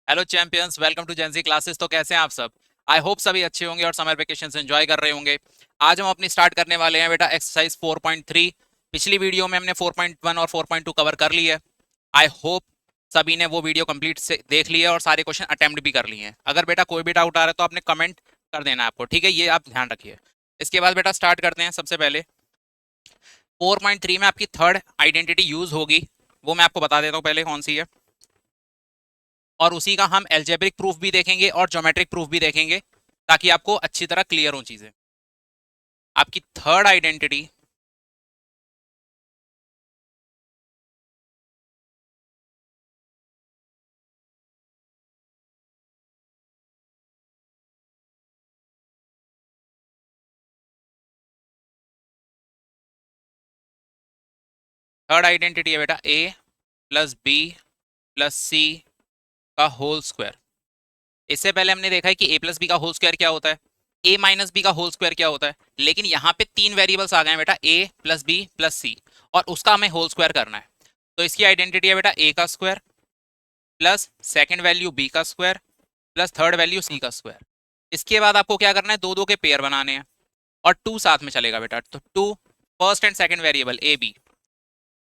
Hello champions, welcome to Gen Z classes. तो कैसे हैं आप सब? आई होप सभी अच्छे होंगे और समर वेकेशन एंजॉय कर रहे होंगे। आज हम अपनी स्टार्ट करने वाले हैं बेटा एक्सरसाइज 4.3। पिछली वीडियो में हमने 4.1 और 4.2 कवर कर ली है। आई होप सभी ने वो वीडियो कंप्लीट से देख लिया और सारे क्वेश्चन अटेम्प्ट भी कर लिए हैं। अगर बेटा कोई भी डाउट आ रहा है तो आपने कमेंट कर देना आपको, ठीक है? ये आप ध्यान रखिए। इसके बाद बेटा स्टार्ट करते हैं। सबसे पहले 4.3 में आपकी थर्ड आइडेंटिटी यूज होगी, वो मैं आपको बता देता हूँ पहले कौन सी है। और उसी का हम एल्जेब्रिक प्रूफ भी देखेंगे और ज्योमेट्रिक प्रूफ भी देखेंगे, ताकि आपको अच्छी तरह क्लियर हो चीजें। आपकी थर्ड आइडेंटिटी थर्ड आइडेंटिटी है बेटा A plus B plus C का होल स्क्वायर। इससे पहले हमने देखा है कि ए प्लस बी का होल स्क्वायर क्या होता है, ए माइनस बी का होल स्क्वायर क्या होता है। लेकिन यहाँ पे तीन वेरिएबल्स आ गए हैं बेटा, ए प्लस बी प्लस सी, और उसका हमें होल स्क्वायर करना है। तो इसकी आइडेंटिटी है बेटा ए का square plus second value B का square plus third value C का स्क्वायर। इसके बाद आपको क्या करना है, दो दो के पेयर बनाने हैं और टू साथ में चलेगा बेटा। तो two first and second variable A B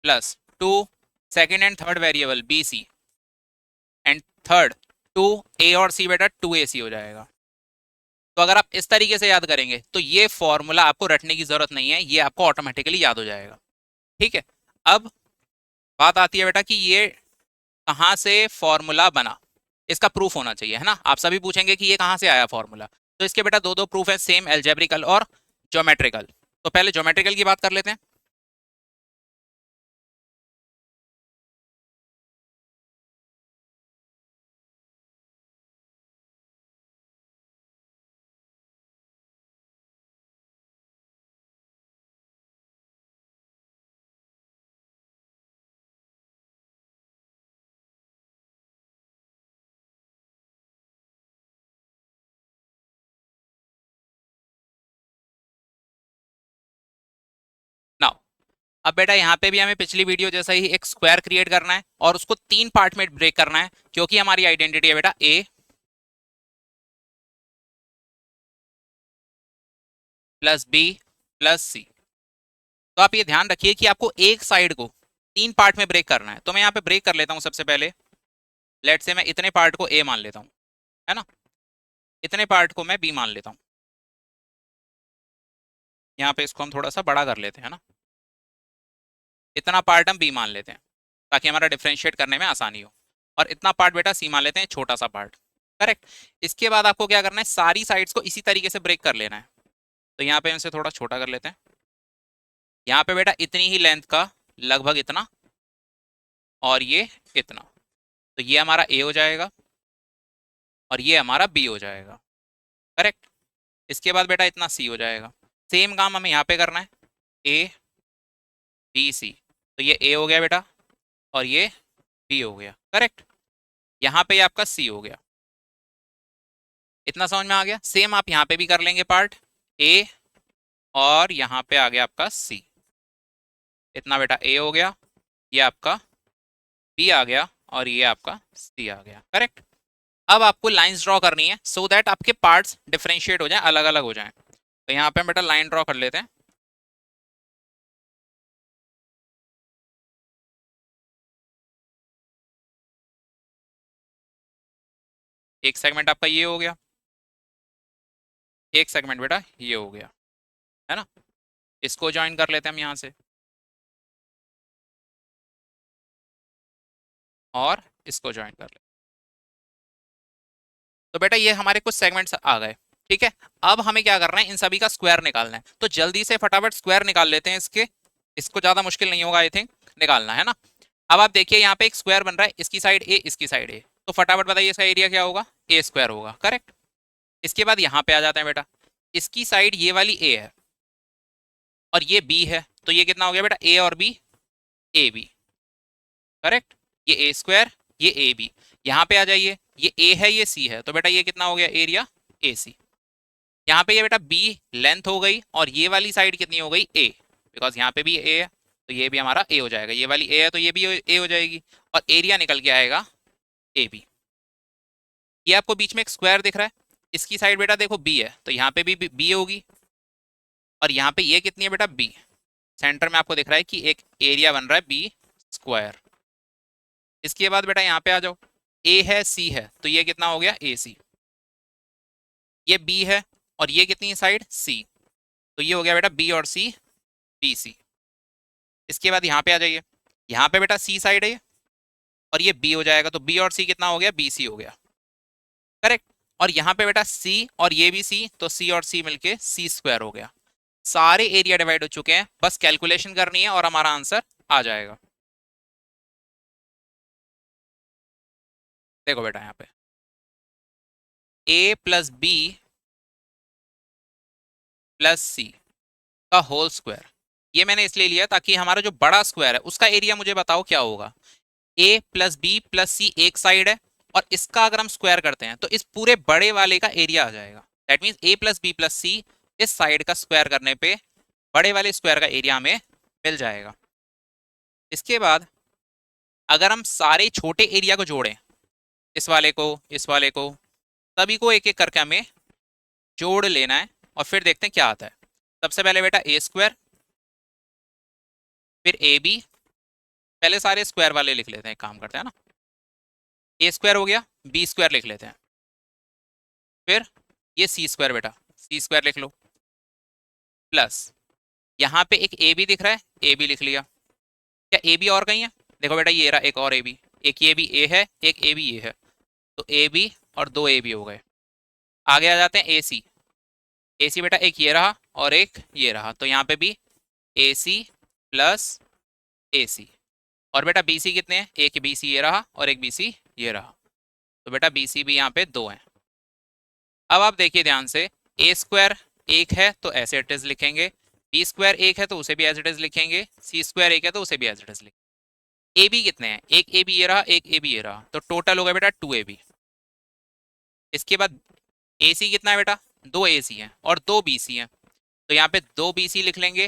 plus two second and third variable B C and third two A और सी बेटा, टू ए सी हो जाएगा। तो अगर आप इस तरीके से याद करेंगे तो ये फॉर्मूला आपको रटने की जरूरत नहीं है, ये आपको ऑटोमेटिकली याद हो जाएगा। ठीक है। अब बात आती है बेटा कि ये कहाँ से फॉर्मूला बना, इसका प्रूफ होना चाहिए, है ना? आप सभी पूछेंगे कि ये कहाँ से आया फॉर्मूला। तो इसके बेटा दो दो प्रूफ है, सेम एल्जेब्रिकल और ज्योमेट्रिकल। तो पहले ज्योमेट्रिकल की बात कर लेते हैं। नाउ अब बेटा यहाँ पे भी हमें पिछली वीडियो जैसा ही एक स्क्वायर क्रिएट करना है और उसको तीन पार्ट में ब्रेक करना है, क्योंकि हमारी आइडेंटिटी है बेटा ए प्लस बी प्लस सी। तो आप ये ध्यान रखिए कि आपको एक साइड को तीन पार्ट में ब्रेक करना है। तो मैं यहाँ पे ब्रेक कर लेता हूँ सबसे पहले। लेट से मैं इतने पार्ट को ए मान लेता हूँ, है ना? इतने पार्ट को मैं बी मान लेता हूँ। यहाँ पे इसको हम थोड़ा सा बड़ा कर लेते हैं, है ना? इतना पार्ट हम बी मान लेते हैं ताकि हमारा डिफ्रेंशिएट करने में आसानी हो। और इतना पार्ट बेटा सी मान लेते हैं, छोटा सा पार्ट। करेक्ट। इसके बाद आपको क्या करना है, सारी साइड्स को इसी तरीके से ब्रेक कर लेना है। तो यहाँ पे हम इसे थोड़ा छोटा कर लेते हैं। यहाँ पे बेटा इतनी ही लेंथ का, लगभग इतना, और ये इतना। तो ये हमारा ए हो जाएगा और ये हमारा बी हो जाएगा। करेक्ट। इसके बाद बेटा इतना सी हो जाएगा। सेम काम हमें यहाँ पे करना है, ए बी सी। तो ये ए हो गया बेटा और ये बी हो गया। करेक्ट। यहाँ पे आपका सी हो गया। इतना समझ में आ गया? सेम आप यहाँ पे भी कर लेंगे पार्ट, ए और यहाँ पे आ गया आपका सी। इतना बेटा ए हो गया, ये आपका बी आ गया और ये आपका सी आ गया। करेक्ट। अब आपको लाइंस ड्रॉ करनी है सो दैट आपके पार्ट्स डिफरेंशिएट हो जाएं, अलग अलग हो जाएं। तो यहाँ पे हम बेटा लाइन ड्रॉ कर लेते हैं। एक सेगमेंट आपका ये हो गया, एक सेगमेंट बेटा ये हो गया, है ना? इसको ज्वाइन कर लेते हैं हम यहाँ से, और इसको ज्वाइन कर लेते हैं। तो बेटा ये हमारे कुछ सेगमेंट्स आ गए। ठीक है। अब हमें क्या करना है, इन सभी का स्क्वायर निकालना है। तो जल्दी से फटाफट स्क्वायर निकाल लेते हैं इसके। इसको ज्यादा मुश्किल नहीं होगा आई थिंक निकालना, है ना? अब आप देखिए यहाँ पे एक स्क्वायर बन रहा है, इसकी साइड ए इसकी साइड ए। तो फटाफट बताइए इसका एरिया क्या होगा, ए स्क्वायर होगा। करेक्ट। इसके बाद यहाँ पे आ जाते हैं बेटा, इसकी साइड ये वाली ए है और ये बी है। तो ये कितना हो गया बेटा, ए और बी, ए बी। करेक्ट। ये ए स्क्वायर, ये ए बी। यहाँ पे आ जाइए, ये ए है ये सी है, तो बेटा ये कितना हो गया, एरिया ए सी। यहाँ पे ये बेटा बी लेंथ हो गई और ये वाली साइड कितनी हो गई, ए, बिकॉज यहाँ पे भी ए है। तो ये भी हमारा ए हो जाएगा, ये वाली ए है तो ये भी ए हो जाएगी। और एरिया निकल के आएगा ए बी। ये आपको बीच में एक स्क्वायर दिख रहा है, इसकी साइड बेटा देखो बी है, तो यहाँ पे भी बी होगी, और यहाँ पे ये कितनी है बेटा बी। सेंटर में आपको दिख रहा है कि एक एरिया बन रहा है बी स्क्वायर। इसके बाद बेटा यहाँ पे आ जाओ, ए है सी है, तो ये कितना हो गया ए सी। ये बी है और ये कितनी है साइड सी, तो ये हो गया बेटा बी और सी, बी सी। इसके बाद यहाँ पे आ जाइए, यहाँ पे बेटा सी साइड है ये, और ये बी हो जाएगा, तो बी और सी कितना हो गया बी सी हो गया, करेक्ट। और यहाँ पे बेटा सी और ये भी सी, तो सी और सी मिलके सी स्क्वायर हो गया। सारे एरिया डिवाइड हो चुके हैं, बस कैलकुलेशन करनी है और हमारा आंसर आ जाएगा। देखो बेटा यहाँ पे ए प्लस बी प्लस सी का होल स्क्वायर, ये मैंने इसलिए लिया ताकि हमारा जो बड़ा स्क्वायर है उसका एरिया मुझे बताओ क्या होगा। ए प्लस बी प्लस सी एक साइड है, और इसका अगर हम स्क्वायर करते हैं तो इस पूरे बड़े वाले का एरिया आ जाएगा। That means A plus B plus C इस साइड का स्क्वायर करने पे बड़े वाले स्क्वायर का एरिया हमें मिल जाएगा। इसके बाद अगर हम सारे छोटे एरिया को जोड़ें, इस वाले को इस वाले को, सभी को एक एक करके हमें जोड़ लेना है और फिर देखते हैं क्या आता है। सबसे पहले बेटा ए स्क्वायर, फिर ए बी, पहले सारे स्क्वायर वाले लिख लेते हैं, एक काम करते हैं ना, ए स्क्वायर हो गया, बी स्क्वायर लिख लेते हैं, फिर ये सी स्क्वायर बेटा, सी स्क्वायर लिख लो, प्लस यहाँ पे एक ए बी दिख रहा है, ए बी लिख लिया। क्या ए बी और कहीं है? देखो बेटा ये रहा एक और ए बी, एक ये भी ए है एक ए बी ये है, तो ए बी और दो ए बी हो गए। आगे आ जाते हैं ए सी, ए सी बेटा एक ये रहा और एक ये रहा, तो यहाँ पे भी ए सी प्लस ए सी। और बेटा बी सी कितने हैं? एक बी सी ये रहा और एक बी सी ये रहा, तो बेटा बी सी भी यहाँ पे दो हैं। अब आप देखिए ध्यान से, ए स्क्वायर एक है तो एज इट इज लिखेंगे, बी स्क्वायर एक है तो उसे भी एज इट इज लिखेंगे, सी स्क्वायर एक है तो उसे भी एज इट इज लिखेंगे। ए बी कितने हैं? एक ए बी ये रहा एक ए बी ये रहा, तो टोटल होगा बेटा टू ए बी। इसके बाद ए सी कितना है बेटा? दो ए सी हैं और दो बी सी हैं, तो यहाँ पे दो बी सी लिख लेंगे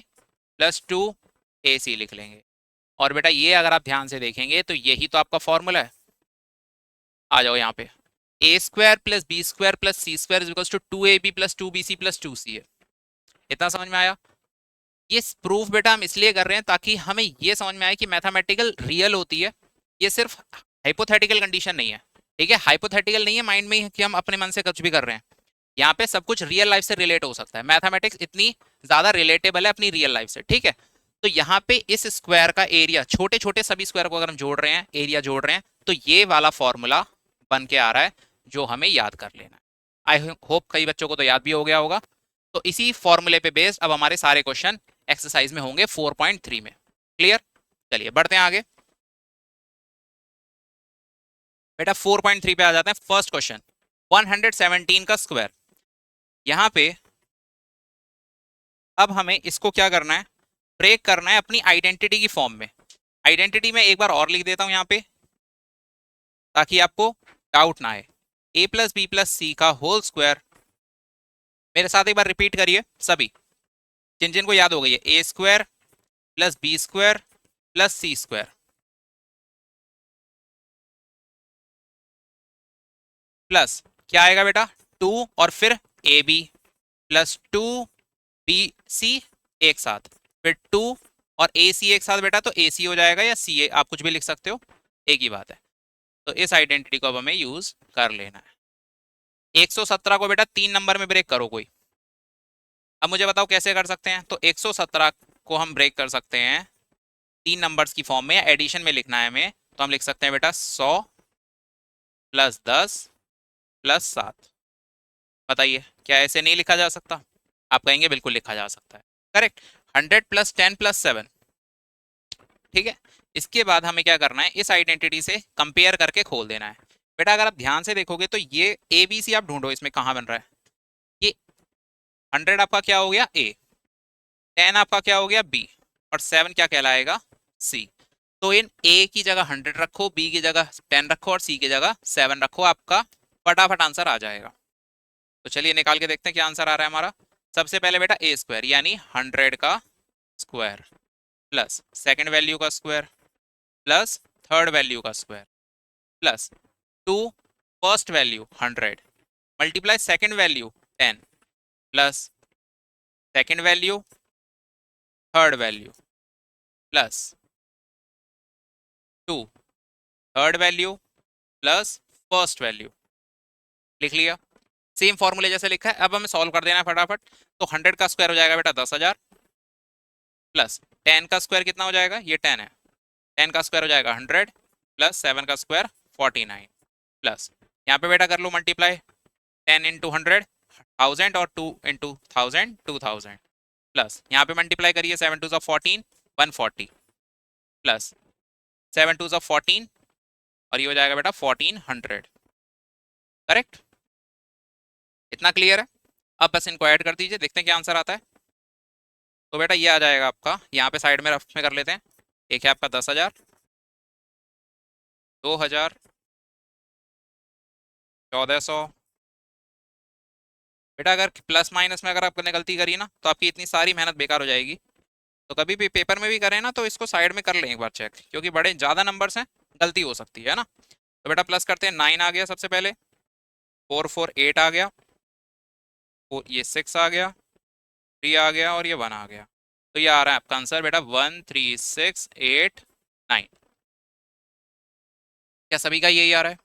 प्लस टू ए सी लिख लेंगे। और बेटा ये अगर आप ध्यान से देखेंगे तो यही तो आपका फॉर्मूला है। आ जाओ यहाँ पे, A square plus B square plus C square is equals to two A B plus two B C plus two C है। इतना समझ में आया? ये प्रूफ बेटा हम इसलिए कर रहे हैं ताकि हमें ये समझ में आए कि मैथमेटिकल रियल होती है, ये सिर्फ हाइपोथेटिकल कंडीशन नहीं है। ठीक है, हाइपोथेटिकल नहीं है माइंड में कि हम अपने मन से कुछ भी कर रहे हैं, यहाँ पे सब कुछ रियल लाइफ से रिलेट हो सकता है। मैथमेटिक्स इतनी ज्यादा रिलेटेबल है अपनी रियल लाइफ से, ठीक है। तो यहाँ पे इस स्क्वायर का एरिया, छोटे छोटे सभी स्क्वायर को अगर हम जोड़ रहे हैं, एरिया जोड़ रहे हैं, तो ये वाला फॉर्मूला बन के आ रहा है जो हमें याद कर लेना है। आई होप कई बच्चों को तो याद भी हो गया होगा। तो इसी फॉर्मूले पे बेस्ड अब हमारे सारे क्वेश्चन एक्सरसाइज में होंगे 4.3 में। क्लियर? चलिए बढ़ते हैं आगे। बेटा 4.3 पे आ जाते हैं। फर्स्ट क्वेश्चन, 117 का स्क्वायर। यहाँ पे अब हमें इसको क्या करना है? ब्रेक करना है अपनी आइडेंटिटी की फॉर्म में। आइडेंटिटी में एक बार और लिख देता हूं यहाँ पे ताकि आपको डाउट ना आए। ए प्लस बी प्लस सी का होल स्क्वायर, मेरे साथ एक बार रिपीट करिए सभी, जिन जिन को याद हो गई है। A square plus B square plus C square plus क्या आएगा बेटा? टू और फिर A B plus two B C एक साथ, फिर टू और ए सी एक साथ बेटा, तो ए सी हो जाएगा या सी ए, आप कुछ भी लिख सकते हो, एक ही बात है। तो इस आइडेंटिटी को अब हमें यूज कर लेना है। 117 को बेटा 3 नंबर में ब्रेक करो कोई। अब मुझे बताओ कैसे कर सकते हैं? तो 117 को हम ब्रेक कर सकते हैं 3 नंबर्स की फॉर्म में, या एडिशन में लिखना है हमें, तो हम लिख सकते हैं बेटा 100 प्लस 10 प्लस 7। बताइए क्या ऐसे नहीं लिखा जा सकता? आप कहेंगे बिल्कुल लिखा जा सकता है, करेक्ट। 100 प्लस 10 प्लस 7, ठीक है। इसके बाद हमें क्या करना है? इस आइडेंटिटी से कंपेयर करके खोल देना है। बेटा अगर आप ध्यान से देखोगे तो ये ए बी सी आप ढूंढो इसमें कहाँ बन रहा है। ये 100 आपका क्या हो गया? ए। 10 आपका क्या हो गया? बी। और 7 क्या कहलाएगा? सी। तो इन ए की जगह 100 रखो, बी की जगह 10 रखो और सी की जगह 7 रखो, आपका फटाफट आंसर आ जाएगा। तो चलिए निकाल के देखते हैं क्या आंसर आ रहा है हमारा। सबसे पहले बेटा ए स्क्वायर यानी 100 का स्क्वायर प्लस सेकंड वैल्यू का स्क्वायर प्लस थर्ड वैल्यू का square plus 2 first value 100 multiply second value 10 plus second value third value plus 2 third value plus first value. लिख लिया, सेम फॉर्मूले जैसे लिखा है। अब हमें सॉल्व कर देना है फटाफट। तो 100 का स्क्वायर हो जाएगा बेटा 10,000 प्लस 10 का स्क्वायर कितना हो जाएगा, ये 10 है, 10 का स्क्वायर हो जाएगा 100 प्लस 7 का स्क्वायर 49 प्लस यहाँ पे बेटा कर लो मल्टीप्लाई 10 इंटू 100 1000 और 2 इंटू 1000 2000 प्लस यहाँ पे मल्टीप्लाई करिए 7 टू 14 140 प्लस 7 टू 14 और ये हो जाएगा बेटा 1400। करेक्ट, इतना क्लियर है। अब बस इनको ऐड कर दीजिए, देखते हैं क्या आंसर आता है। तो बेटा ये आ जाएगा आपका, यहाँ पे साइड में रफ में कर लेते हैं। एक है आपका 10,000 2,000 1,400। बेटा अगर प्लस माइनस में अगर आपने गलती करी ना तो आपकी इतनी सारी मेहनत बेकार हो जाएगी। तो कभी भी पेपर में भी करें ना तो इसको साइड में कर लें एक बार चेक, क्योंकि बड़े ज़्यादा नंबर्स हैं, गलती हो सकती है ना। तो बेटा प्लस करते हैं, 9 आ गया सबसे पहले, 4 4 8 आ गया, ये 6 आ गया, 3 आ गया और ये 1 आ गया। तो ये आ रहा है आपका आंसर बेटा 13689। क्या सभी का यही आ रहा है?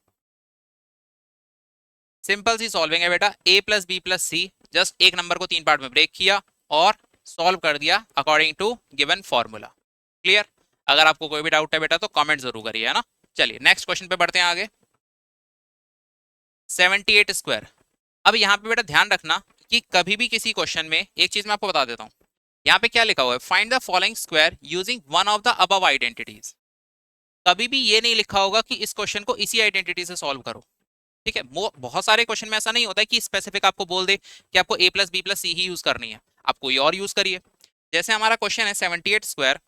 सिंपल सी सॉल्विंग है बेटा, a plus B plus C, just एक नंबर को 3 पार्ट में ब्रेक किया और सॉल्व कर दिया according to given formula. Clear? अगर आपको कोई भी डाउट है बेटा तो कमेंट जरूर करिए, है ना। चलिए नेक्स्ट क्वेश्चन पे बढ़ते हैं आगे। 78 स्क्वायर। अब यहाँ पे बेटा ध्यान रखना कि कभी भी किसी क्वेश्चन में एक चीज मैं आपको बता देता हूँ, यहाँ पे क्या लिखा हुआ है, find the following square using one of the above identities. कभी भी ये नहीं लिखा होगा कि इस क्वेश्चन को इसी आइडेंटिटी से सॉल्व करो। ठीक है, बहुत सारे क्वेश्चन में ऐसा नहीं होता है कि स्पेसिफिक आपको बोल दे कि आपको a plus B plus C ही यूज करनी है, आप कोई और यूज करिए। जैसे हमारा क्वेश्चन है 78 स्क्वायर।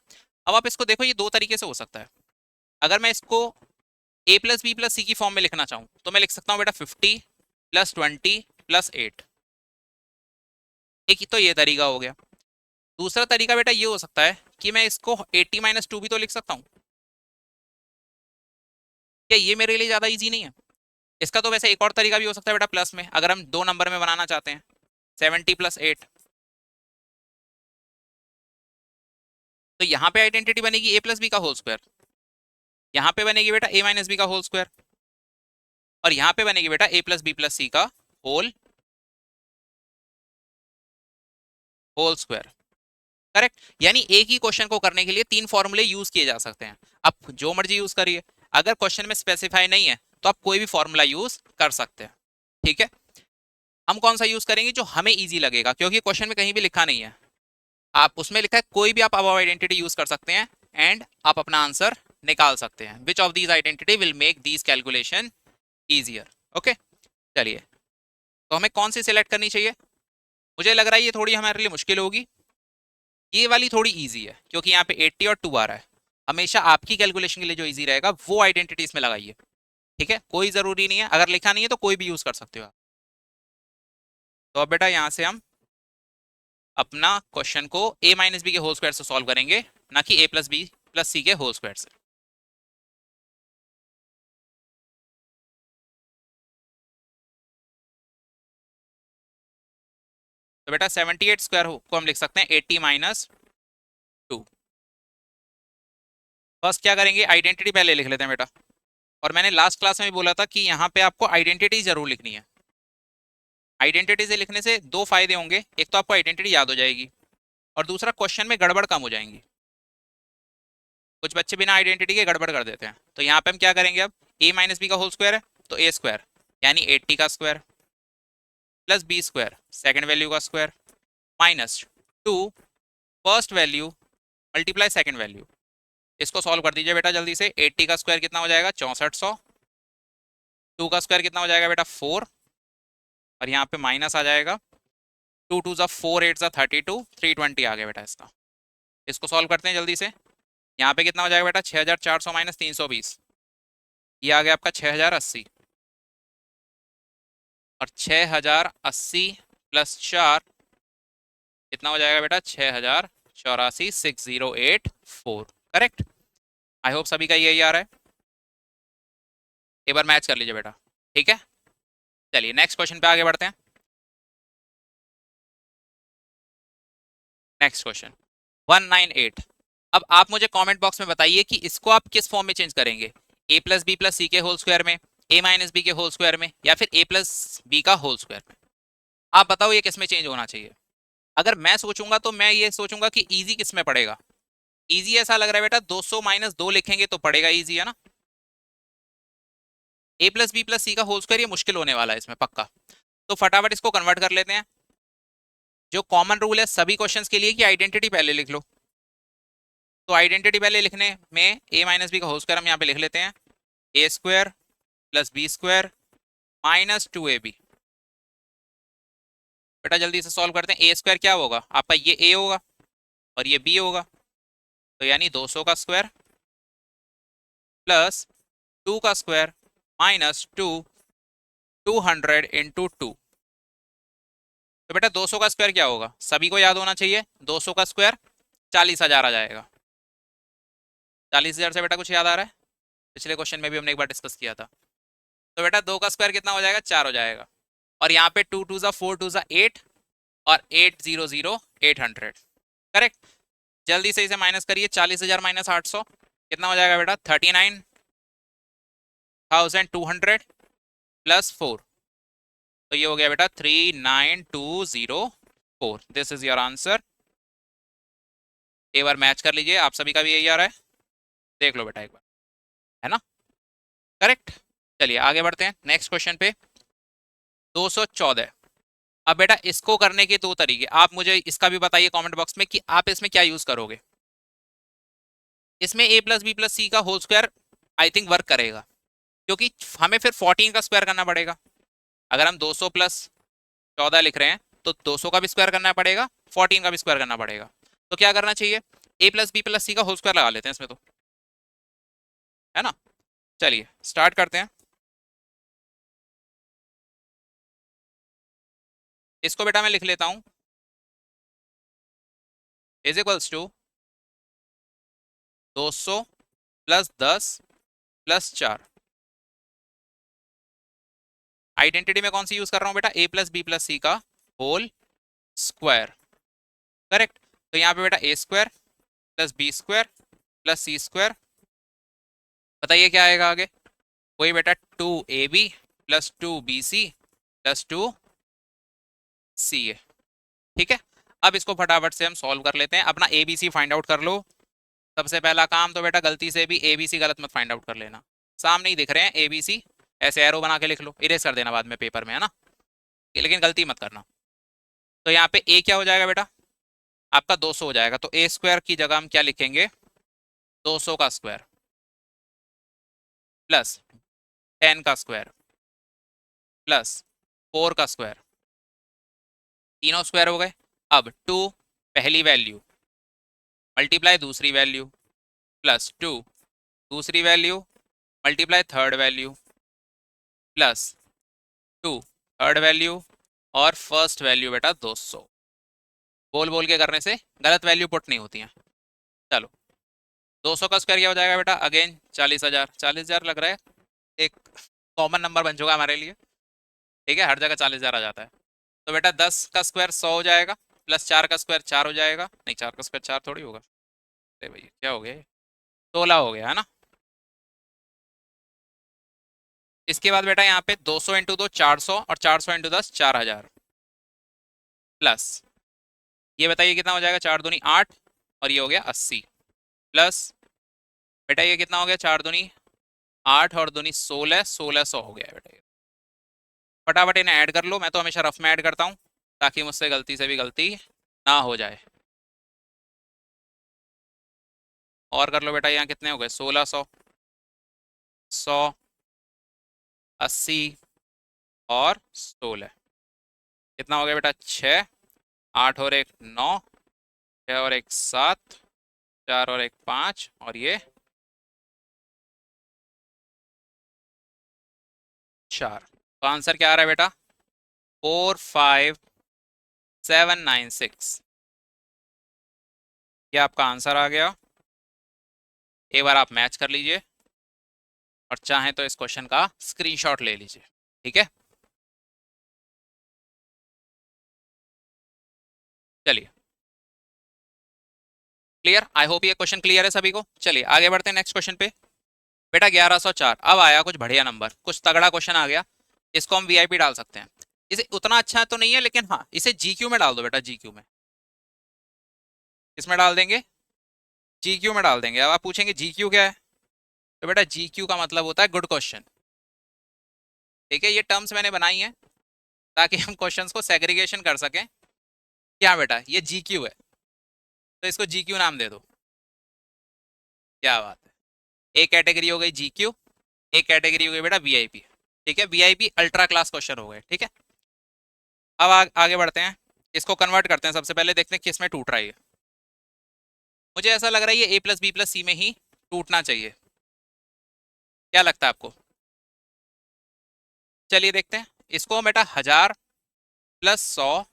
अब आप इसको देखो, ये दो तरीके से हो सकता है। अगर मैं इसको a प्लस बी प्लस सी की फॉर्म में लिखना चाहूँ तो मैं लिख सकता हूँ बेटा 50 प्लस 20 प्लस 8। एक तो ये तरीका हो गया। दूसरा तरीका बेटा ये हो सकता है कि मैं इसको 80 माइनस 2 भी तो लिख सकता हूँ। क्या ये मेरे लिए ज्यादा इजी नहीं है? इसका तो वैसे एक और तरीका भी हो सकता है बेटा प्लस में, अगर हम दो नंबर में बनाना चाहते हैं, 70 प्लस 8। तो यहाँ पे आइडेंटिटी बनेगी a प्लस बी का होल स्क्वायर, यहाँ पे बनेगी बेटा a माइनस बी का होल स्क्वायर, और यहाँ पे बनेगी बेटा a plus B plus C का होल स्क्वायर। करेक्ट, यानी एक ही क्वेश्चन को करने के लिए तीन फॉर्मूले यूज किए जा सकते हैं। आप जो मर्जी यूज करिए, अगर क्वेश्चन में स्पेसिफाई नहीं है तो आप कोई भी फॉर्मूला यूज कर सकते हैं। ठीक है, हम कौन सा यूज करेंगे जो हमें इजी लगेगा, क्योंकि क्वेश्चन में कहीं भी लिखा नहीं है, आप उसमें लिखा है कोई भी आप अबव आइडेंटिटी यूज कर सकते हैं एंड आप अपना आंसर निकाल सकते हैं। Which of these identity will make these calculation easier. Okay, चलिए, तो हमें कौन सी सिलेक्ट करनी चाहिए? मुझे लग रहा है ये थोड़ी हमारे लिए मुश्किल होगी। ये वाली थोड़ी इजी है क्योंकि यहाँ पे 80 और 2 आ रहा है। हमेशा आपकी कैलकुलेशन के लिए जो इजी रहेगा वो आइडेंटिटी इसमें लगाइए। ठीक है, कोई जरूरी नहीं है, अगर लिखा नहीं है तो कोई भी यूज कर सकते हो आप। तो अब बेटा यहाँ से हम अपना क्वेश्चन को a माइनस बी के होल स्क्वायर से सॉल्व करेंगे, ना कि a प्लस बी प्लस सी के होल स्क्वायर से। तो बेटा 78 स्क्वायर को हम लिख सकते हैं 80 माइनस 2। फर्स्ट क्या करेंगे, आइडेंटिटी पहले लिख लेते हैं बेटा। और मैंने लास्ट क्लास में भी बोला था कि यहाँ पे आपको आइडेंटिटी जरूर लिखनी है। आइडेंटिटी से लिखने से दो फायदे होंगे, एक तो आपको आइडेंटिटी याद हो जाएगी और दूसरा क्वेश्चन में गड़बड़ कम हो जाएंगी। कुछ बच्चे बिना आइडेंटिटी के गड़बड़ कर देते हैं। तो यहाँ पे हम क्या करेंगे, अब a माइनस बी का होल स्क्वायर है तो a स्क्वायर यानी 80 का square plus B square second value का square minus 2 first value multiply second value. इसको सॉल्व कर दीजिए बेटा जल्दी से। 80 का स्क्वायर कितना हो जाएगा 6400, 2 का स्क्वायर कितना हो जाएगा बेटा 4, और यहाँ पे माइनस आ जाएगा 2 2 ज़ा 4 8 ज़ा 32 320 आ गया बेटा इसका। इसको सॉल्व करते हैं जल्दी से। यहाँ पे कितना हो जाएगा बेटा 6400 माइनस 320, ये आ गया आपका 6080, और 6080 प्लस 4 कितना हो जाएगा बेटा 6084 6084। करेक्ट, आई होप सभी का यही आ रहा है। एक बार मैच कर लीजिए बेटा। ठीक है, चलिए नेक्स्ट क्वेश्चन पे आगे बढ़ते हैं। Next question 198। अब आप मुझे कमेंट बॉक्स में बताइए कि इसको आप किस फॉर्म में चेंज करेंगे, ए प्लस बी प्लस सी के होल स्क्वायर में, ए माइनस बी के होल स्क्वायर में, या फिर ए प्लस बी का होल स्क्वायर में। आप बताओ ये किस में चेंज होना चाहिए। अगर मैं सोचूंगा तो मैं ये सोचूंगा कि इजी किस में पड़ेगा। इजी ऐसा लग रहा है बेटा 200 माइनस 2 लिखेंगे तो पड़ेगा इजी, है ना। ए प्लस बी प्लस सी का होल स्क्वायर ये मुश्किल होने वाला है इसमें पक्का। तो फटाफट इसको कन्वर्ट कर लेते हैं। जो कॉमन रूल है सभी क्वेश्चंस के लिए कि आइडेंटिटी पहले लिख लो। तो आइडेंटिटी पहले लिखने में ए माइनस बी का होल स्क्वायर हम यहाँ पे लिख लेते हैं, A square plus B square minus 2ab। बेटा जल्दी से सॉल्व करते हैं। ए स्क्वायर क्या होगा आपका, ये ए होगा और ये बी होगा, तो यानी 200 का स्क्वायर प्लस 2 का स्क्वायर माइनस 200 इंटू 2। तो बेटा 200 का स्क्वायर क्या होगा, सभी को याद होना चाहिए, 200 का स्क्वायर 40,000 आ जाएगा। 40,000 से बेटा कुछ याद आ रहा है, पिछले क्वेश्चन में भी हमने एक बार डिस्कस किया था। तो बेटा 2 का स्क्वायर कितना हो जाएगा, 4 हो जाएगा। और यहाँ पे 2 2 ज़ा 4 2 ज़ा 8 और 800 800। करेक्ट। जल्दी से इसे माइनस करिए, 40,000 माइनस 800 कितना हो जाएगा बेटा, 39,200 प्लस 4। तो ये हो गया बेटा 39204। This is your answer. एक बार मैच कर लीजिए, आप सभी का भी यही आ रहा है, देख लो बेटा एक बार, है ना। करेक्ट। चलिए आगे बढ़ते हैं नेक्स्ट क्वेश्चन पे। 214। अब बेटा इसको करने के दो तरीके, आप मुझे इसका भी बताइए कमेंट बॉक्स में कि आप इसमें क्या यूज करोगे। इसमें A plus B plus C का whole square I think work करेगा, क्योंकि हमें फिर 14 का स्क्वायर करना पड़ेगा। अगर हम 200 प्लस 14 लिख रहे हैं तो 200 का भी स्क्वायर करना पड़ेगा, 14 का भी स्क्वायर करना पड़ेगा। तो क्या करना चाहिए, ए प्लस बी प्लस सी का होल स्क्वायर लगा लेते हैं इसमें, तो है ना। चलिए स्टार्ट करते हैं। इसको बेटा मैं लिख लेता हूं, is equals to 200 plus 10 plus 4। Identity में कौन सी यूज कर रहा हूं बेटा, A plus B plus C का होल स्क्वायर। करेक्ट। तो यहाँ पे बेटा A square plus B square plus C square, बताइए क्या आएगा आगे। वही बेटा 2ab plus 2bc plus 2ca। ठीक है। अब इसको फटाफट से हम सॉल्व कर लेते हैं, अपना abc फाइंड आउट कर लो। सबसे पहला काम तो बेटा गलती से भी abc गलत मत फाइंड आउट कर लेना, सामने ही दिख रहे हैं abc, ऐसे एरो बना के लिख लो, इरेज कर देना बाद में पेपर में, है ना, लेकिन गलती मत करना। तो यहाँ पे a क्या हो जाएगा बेटा, आपका 200 हो जाएगा, तो ए स्क्वायर की जगह हम क्या लिखेंगे, 200 का स्क्वायर प्लस 10 का स्क्वायर प्लस 4 का स्क्वायर, तीनों स्क्वायर हो गए। अब 2 पहली वैल्यू मल्टीप्लाई दूसरी वैल्यू प्लस 2 दूसरी value multiply third value plus 2 third value और फर्स्ट वैल्यू बेटा 200। बोल बोल के करने से गलत वैल्यू पुट नहीं होती हैं। चलो 200 का स्क्वायर क्या हो जाएगा बेटा, अगेन 40,000। 40,000 लग रहा है एक कॉमन नंबर बन चुका हमारे लिए, ठीक है, हर जगह 40,000 आ जाता है। तो बेटा 10 का स्क्वायर 100 हो जाएगा, प्लस 4 का स्क्वायर 4 हो जाएगा, नहीं 4 का स्क्वायर 4 थोड़ी होगा, अरे भैया क्या हो गया, 16 हो गया, है ना। इसके बाद बेटा यहाँ पे 200 इंटू 2 400 और 400 इंटू 10 4,000 प्लस ये बताइए कितना हो जाएगा, 4 दूनी 8 और ये हो गया 80 प्लस बेटा ये कितना हो गया, 4 दूनी 8 और दूनी 16, 1600 हो गया बेटा। फटाफट इन्हें ऐड कर लो, मैं तो हमेशा रफ में ऐड करता हूँ ताकि मुझसे गलती से भी गलती ना हो जाए। और कर लो बेटा, यहाँ कितने हो गए, 1600, 100, 80 और 16, कितना हो गया बेटा, 6, 8 और 1 9, 6 और 1 7, 4 और 1 5 और ये 4। तो आंसर क्या आ रहा है बेटा, 45796। ये आपका आंसर आ गया। एक बार आप मैच कर लीजिए और चाहें तो इस क्वेश्चन का स्क्रीनशॉट ले लीजिए। ठीक है, चलिए क्लियर, आई होप ये क्वेश्चन क्लियर है सभी को। चलिए आगे बढ़ते हैं नेक्स्ट क्वेश्चन पे। बेटा 1104, अब आया कुछ बढ़िया नंबर, कुछ तगड़ा क्वेश्चन आ गया। इसको हम वीआईपी डाल सकते हैं। इसे उतना अच्छा तो नहीं है, लेकिन हाँ इसे जीक्यू में डाल दो बेटा, जीक्यू में। किसमें डाल देंगे? जीक्यू में डाल देंगे। अब आप पूछेंगे जीक्यू क्या है, तो बेटा जीक्यू का मतलब होता है गुड क्वेश्चन। ठीक है, ये टर्म्स मैंने बनाई हैं ताकि हम क्वेश्चंस को सेग्रीगेशन कर सकें। क्या बेटा, ये जीक्यू है तो इसको जीक्यू नाम दे दो। क्या बात है, एक कैटेगरी हो गई जीक्यू, एक कैटेगरी हो गई बेटा वीआईपी। ठीक है, वीआईपी अल्ट्रा क्लास क्वेश्चन हो गए। ठीक है, अब आगे बढ़ते हैं, इसको कन्वर्ट करते हैं। सबसे पहले देखते हैं किस में टूट रहा है ये। मुझे ऐसा लग रहा है ये A+B+C में ही टूटना चाहिए। क्या लगता है आपको? चलिए देखते हैं इसको। बेटा 1000 + 100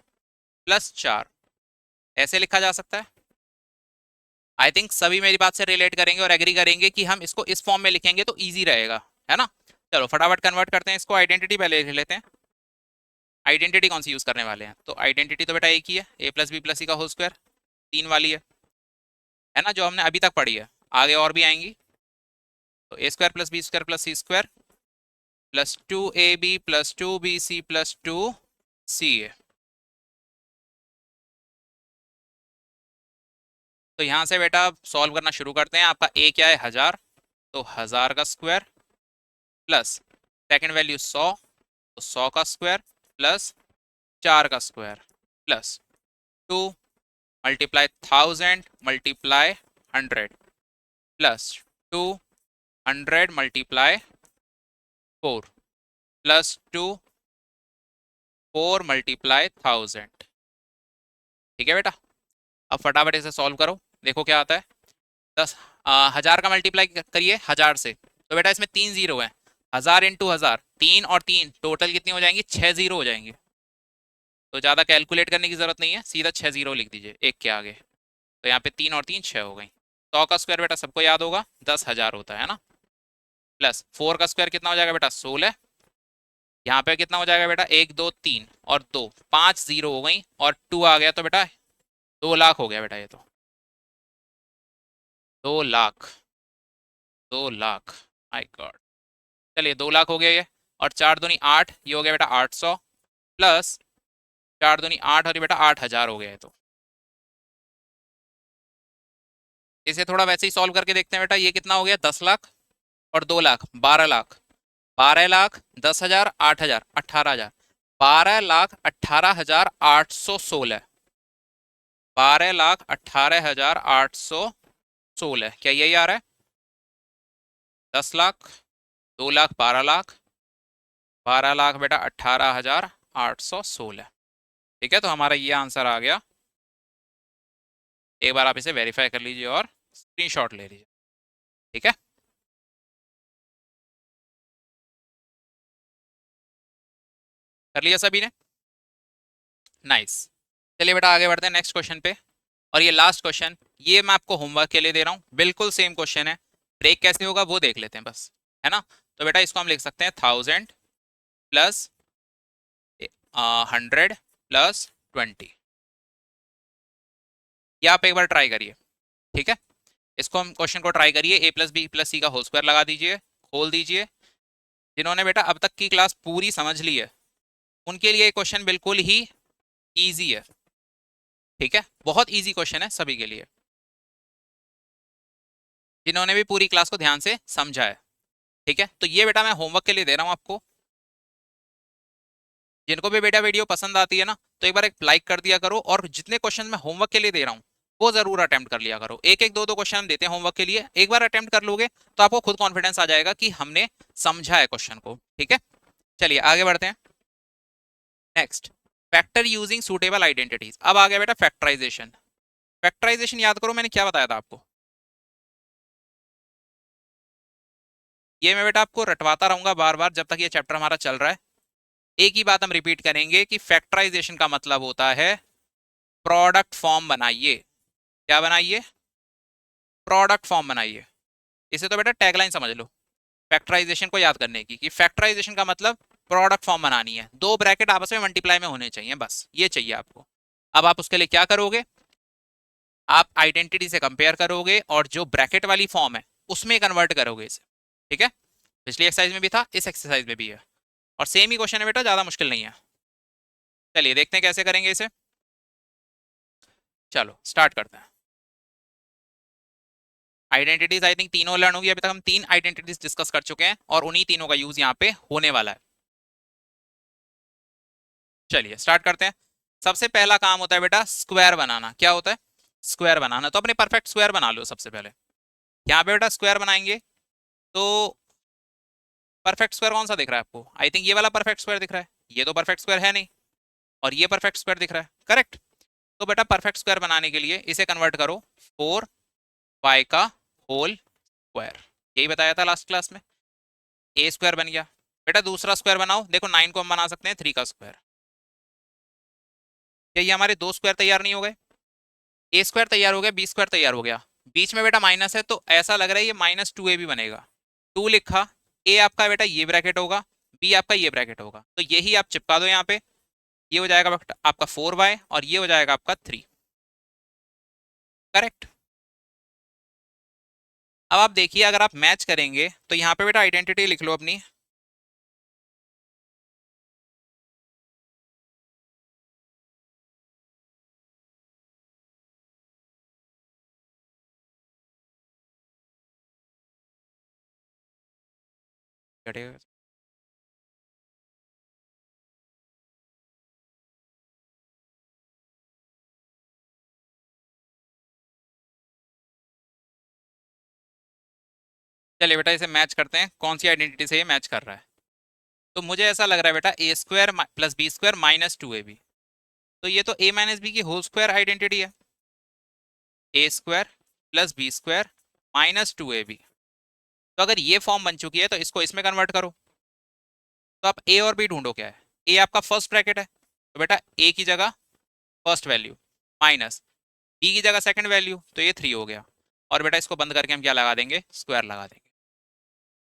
+ 4 ऐसे लिखा जा सकता है। आई थिंक सभी मेरी बात से रिलेट करेंगे और एग्री करेंगे कि हम इसको इस फॉर्म में लिखेंगे तो इजी रहेगा, है ना। चलो फटाफट कन्वर्ट करते हैं इसको। आइडेंटिटी पहले लिख लेते हैं। आइडेंटिटी कौन सी यूज करने वाले हैं? तो आइडेंटिटी तो बेटा एक ही है, A+B+C का होल स्क्वायर, 3 वाली है ना, जो हमने अभी तक पढ़ी है। आगे और भी आएंगी। तो A² + B² + C² +2AB +2BC +2CA। तो यहाँ से बेटा सॉल्व करना शुरू करते हैं। आपका A क्या है? 1000, तो 1000 का स्क्वायर प्लस सेकेंड वैल्यू 100, तो 100 का स्क्वायर प्लस 4 का square plus 2 multiply 1000 multiply 100 plus 200 multiply 4 plus 4 multiply 1000। ठीक है बेटा, अब फटाफट इसे सॉल्व करो, देखो क्या आता है। 10,000 का मल्टीप्लाई करिए 1000 से, तो बेटा इसमें 3 जीरो है। 1000 × 1000, 3 और 3 टोटल कितनी हो जाएंगी? 6 जीरो हो जाएंगी। तो ज़्यादा कैलकुलेट करने की जरूरत नहीं है, सीधा 6 जीरो लिख दीजिए एक के आगे। तो यहाँ पे 3 और 3 6 हो गई। 100 का स्क्वायर बेटा सबको याद होगा 10,000 होता है ना, प्लस 4 का स्क्वायर कितना हो जाएगा बेटा? 16। यहाँ पे कितना हो जाएगा बेटा? 1 2 3 और 2, 5 जीरो हो गई और 2 आ गया, तो बेटा 2 लाख हो गया बेटा ये तो। 2 लाख, 2 लाख, माय गॉड। चलिए 2 लाख हो गया ये। और 4 दूनी 8, ये हो गया बेटा 800 प्लस 4 दूनी 8 और ये बेटा 8,000 हो गया है। तो इसे थोड़ा वैसे ही सॉल्व करके देखते हैं बेटा। ये कितना हो गया? 10 लाख और 2 लाख 12 लाख। 12 लाख 10,000 8,000 18,000, 12,18,816। 12,18,816, क्या यही आ रहा है? 10 लाख, 2 लाख 12 लाख, 12 लाख बेटा 18,816। ठीक है, तो हमारा ये आंसर आ गया। एक बार आप इसे वेरीफाई कर लीजिए और स्क्रीनशॉट ले लीजिए। ठीक है, कर लिया सभी ने? नाइस। चलिए बेटा आगे बढ़ते हैं नेक्स्ट क्वेश्चन पे। और ये लास्ट क्वेश्चन, ये मैं आपको होमवर्क के लिए दे रहा हूँ, बिल्कुल सेम क्वेश्चन है। ब्रेक कैसे होगा वो देख लेते हैं बस, है ना। तो बेटा इसको हम लिख सकते हैं 1000 प्लस 100 प्लस 20। ये आप एक बार ट्राई करिए। ठीक है, इसको हम क्वेश्चन को ट्राई करिए। A+B+C का होल स्क्वायर लगा दीजिए, खोल दीजिए। जिन्होंने बेटा अब तक की क्लास पूरी समझ ली है उनके लिए क्वेश्चन बिल्कुल ही ईजी है। ठीक है, बहुत ईजी क्वेश्चन है सभी के लिए, जिन्होंने भी पूरी क्लास को ध्यान से समझा है। ठीक है, तो ये बेटा मैं होमवर्क के लिए दे रहा हूँ आपको। जिनको भी बेटा वीडियो पसंद आती है ना, तो एक बार एक लाइक कर दिया करो, और जितने क्वेश्चन मैं होमवर्क के लिए दे रहा हूँ वो जरूर अटेम्प्ट कर लिया करो। एक एक दो दो क्वेश्चन हम देते हैं होमवर्क के लिए, एक बार अटेम्प्ट कर लोगे तो आपको खुद कॉन्फिडेंस आ जाएगा कि हमने समझा है क्वेश्चन को। ठीक है, चलिए आगे बढ़ते हैं। Next, factor using suitable identities. अब आ गया बेटा फैक्टराइजेशन। फैक्टराइजेशन याद करो मैंने क्या बताया था आपको। ये मैं बेटा आपको रटवाता रहूंगा बार बार जब तक ये चैप्टर हमारा चल रहा है। एक ही बात हम रिपीट करेंगे कि फैक्टराइजेशन का मतलब होता है प्रोडक्ट फॉर्म बनाइए। क्या बनाइए? प्रोडक्ट फॉर्म बनाइए। इसे तो बेटा टैगलाइन समझ लो फैक्टराइजेशन को याद करने की, कि फैक्टराइजेशन का मतलब प्रोडक्ट फॉर्म बनानी है, दो ब्रैकेट आपस में मल्टीप्लाई में होने चाहिए, बस ये चाहिए आपको। अब आप उसके लिए क्या करोगे, आप आइडेंटिटी से कंपेयर करोगे और जो ब्रैकेट वाली फॉर्म है उसमें कन्वर्ट करोगे इसे। ठीक है, पिछली एक्सरसाइज में भी था, इस एक्सरसाइज में भी है, और सेम ही क्वेश्चन है बेटा, ज्यादा मुश्किल नहीं है। चलिए देखते हैं कैसे करेंगे इसे। चलो स्टार्ट करते हैं। आइडेंटिटीज आई थिंक तीनों लर्न होगी, अभी तक हम 3 आइडेंटिटीज डिस्कस कर चुके हैं और उन्हीं तीनों का यूज यहाँ पे होने वाला है। चलिए स्टार्ट करते हैं। सबसे पहला काम होता है बेटा स्क्वायर बनाना। क्या होता है? स्क्वायर बनाना। तो अपने परफेक्ट स्क्वायर बना लो सबसे पहले। यहाँ पे बेटा स्क्वायर बनाएंगे तो परफेक्ट स्क्वायर कौन सा दिख रहा है आपको? आई थिंक ये वाला परफेक्ट स्क्वायर दिख रहा है, ये तो परफेक्ट स्क्वायर है नहीं, और ये परफेक्ट स्क्वायर दिख रहा है, करेक्ट। तो बेटा परफेक्ट स्क्वायर बनाने के लिए इसे कन्वर्ट करो 4y का होल स्क्वायर, यही बताया था लास्ट क्लास में। ए स्क्वायर बन गया। बेटा दूसरा स्क्वायर बनाओ, देखो 9 को हम बना सकते हैं 3 का स्क्वायर। क्या ये हमारे दो स्क्वायर तैयार नहीं हो गए? ए स्क्वायर तैयार हो गया, बी स्क्वायर तैयार हो गया, बीच में बेटा माइनस है तो ऐसा लग रहा है ये -2a भी बनेगा। 2 लिखा, ए आपका बेटा ये ब्रैकेट होगा, बी आपका ये ब्रैकेट होगा, तो यही आप चिपका दो यहाँ पे। ये हो जाएगा आपका 4y और ये हो जाएगा आपका 3, करेक्ट। अब आप देखिए अगर आप मैच करेंगे तो यहाँ पे बेटा आइडेंटिटी लिख लो अपनी। चलिए बेटा इसे मैच करते हैं, कौन सी आइडेंटिटी से ये मैच कर रहा है। तो मुझे ऐसा लग रहा है बेटा A square plus B square -2ab, तो ये तो a माइनस बी की होल स्क्वायर आइडेंटिटी है। A square plus B square -2ab, तो अगर ये फॉर्म बन चुकी है तो इसको इसमें कन्वर्ट करो। तो आप ए और बी ढूंढो, क्या है? ए आपका फर्स्ट ब्रैकेट है, तो बेटा ए की जगह फर्स्ट वैल्यू माइनस बी की जगह सेकंड वैल्यू, तो ये 3 हो गया। और बेटा इसको बंद करके हम क्या लगा देंगे? स्क्वायर लगा देंगे।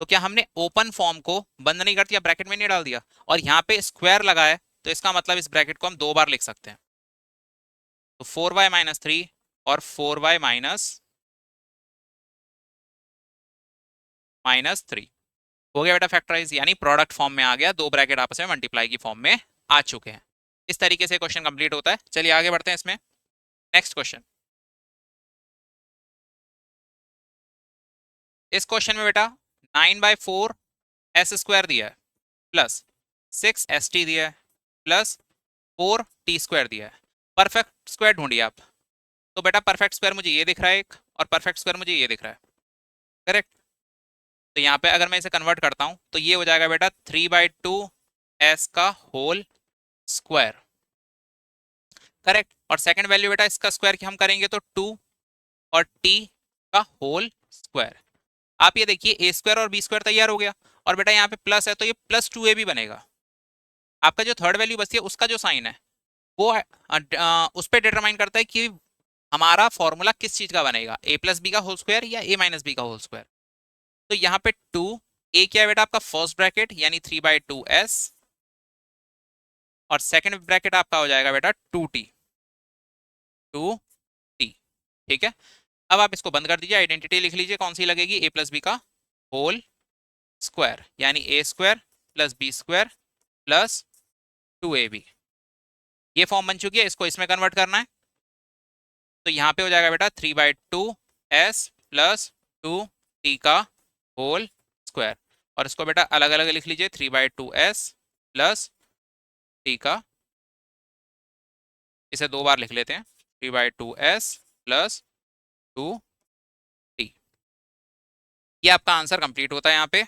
तो क्या हमने ओपन फॉर्म को बंद नहीं कर दिया, ब्रैकेट में नहीं डाल दिया, और यहाँ पे स्क्वायर लगा है, तो इसका मतलब इस ब्रैकेट को हम दो बार लिख सकते हैं। तो 4y माइनस 3 और 4y माइनस 3 हो गया बेटा फैक्टराइज, यानी प्रोडक्ट फॉर्म में आ गया, दो ब्रैकेट आपस में मल्टीप्लाई की फॉर्म में आ चुके हैं। इस तरीके से क्वेश्चन कंप्लीट होता है। चलिए आगे बढ़ते हैं इसमें। Next question. इस क्वेश्चन में बेटा 9/4 एस स्क्वायर दिया है प्लस 6st दिया है प्लस 4t² दिया है। परफेक्ट स्क्वायर ढूंढिए आप। तो बेटा परफेक्ट स्क्वायर मुझे ये दिख रहा है एक, और परफेक्ट स्क्वायर मुझे ये दिख रहा है, करेक्ट। तो यहाँ पे अगर मैं इसे कन्वर्ट करता हूँ तो ये हो जाएगा बेटा 3/2 एस का होल स्क्वायर, करेक्ट। और सेकंड वैल्यू बेटा इसका स्क्वायर हम करेंगे तो 2 और t का होल स्क्वायर। आप ये देखिए ए स्क्वायर और बी स्क्वायर तैयार हो गया, और बेटा यहाँ पे प्लस है तो ये +2a भी बनेगा। आपका जो थर्ड वैल्यू बचती है उसका जो साइन है वो उस पर डिटरमाइन करता है कि हमारा फॉर्मूला किस चीज का बनेगा, a प्लस बी का होल स्क्वायर या a माइनस बी का होल स्क्वायर। तो यहाँ पे 2 a क्या है बेटा आपका फर्स्ट ब्रैकेट यानी 3/2s, और सेकंड ब्रैकेट आपका हो जाएगा बेटा 2t। ठीक है, अब आप इसको बंद कर दीजिए, आइडेंटिटी लिख लीजिए कौन सी लगेगी, a प्लस बी का होल स्क्वायर यानी a square plus B square plus 2ab। ये फॉर्म बन चुकी है, इसको इसमें कन्वर्ट करना है। तो यहाँ पे हो जाएगा बेटा 3/2s प्लस 2t का होल स्क्वायर, और इसको बेटा अलग अलग लिख लीजिए 3/2s प्लस t का, इसे दो बार लिख लेते हैं 3/2s प्लस 2t। ये आपका आंसर कंप्लीट होता है यहाँ पे,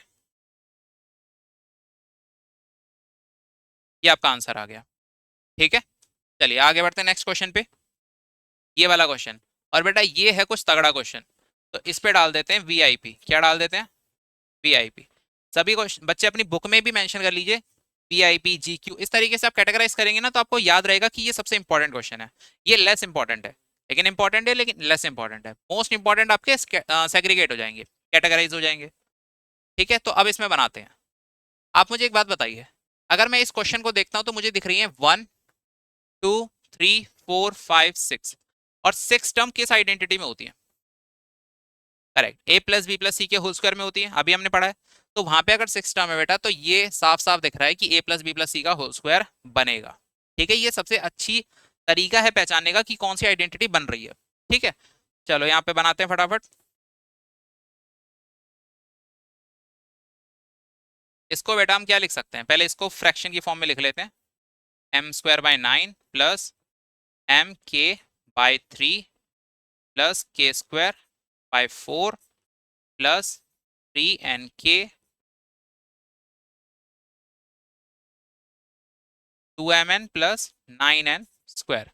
ये आपका आंसर आ गया। ठीक है, चलिए आगे बढ़ते हैं नेक्स्ट क्वेश्चन पे। ये वाला क्वेश्चन, और बेटा ये है कुछ तगड़ा क्वेश्चन, तो इस पे डाल देते हैं वीआईपी। क्या डाल देते हैं? वीआईपी। सभी बच्चे अपनी बुक में भी मेंशन कर लीजिए वीआईपी जीक्यू, इस तरीके से आप कैटेगराइज करेंगे ना तो आपको याद रहेगा कि ये सबसे इंपॉर्टेंट क्वेश्चन है। ये लेस इंपॉर्टेंट है, लेकिन इंपॉर्टेंट है, लेकिन लेस इंपॉर्टेंट है। मोस्ट इंपॉर्टेंट आपके सेग्रीगेट हो जाएंगे, कैटेगराइज हो जाएंगे। ठीक है, तो अब इसमें बनाते हैं। आप मुझे एक बात बताइए, अगर मैं इस क्वेश्चन को देखता हूं तो मुझे दिख रही है 1 2 3 4 5 6, और 6 टर्म किस आइडेंटिटी में होती है? करेक्ट, ए प्लस बी प्लस सी के होल स्क्वायर में होती है, अभी हमने पढ़ा है। तो वहां पे अगर 6 टर्म है बेटा, तो ये साफ साफ दिख रहा है कि ए प्लस बी प्लस सी का होल स्क्वायर बनेगा। ठीक है, ये सबसे अच्छी तरीका है पहचानने का कि कौन सी आइडेंटिटी बन रही है। ठीक है, चलो यहाँ पे बनाते हैं फटाफट। इसको बेटा हम क्या लिख सकते हैं, पहले इसको फ्रैक्शन की फॉर्म में लिख लेते हैं। m²/9 plus mk/3 plus k²/4 plus 3nk 2mn plus 9n²।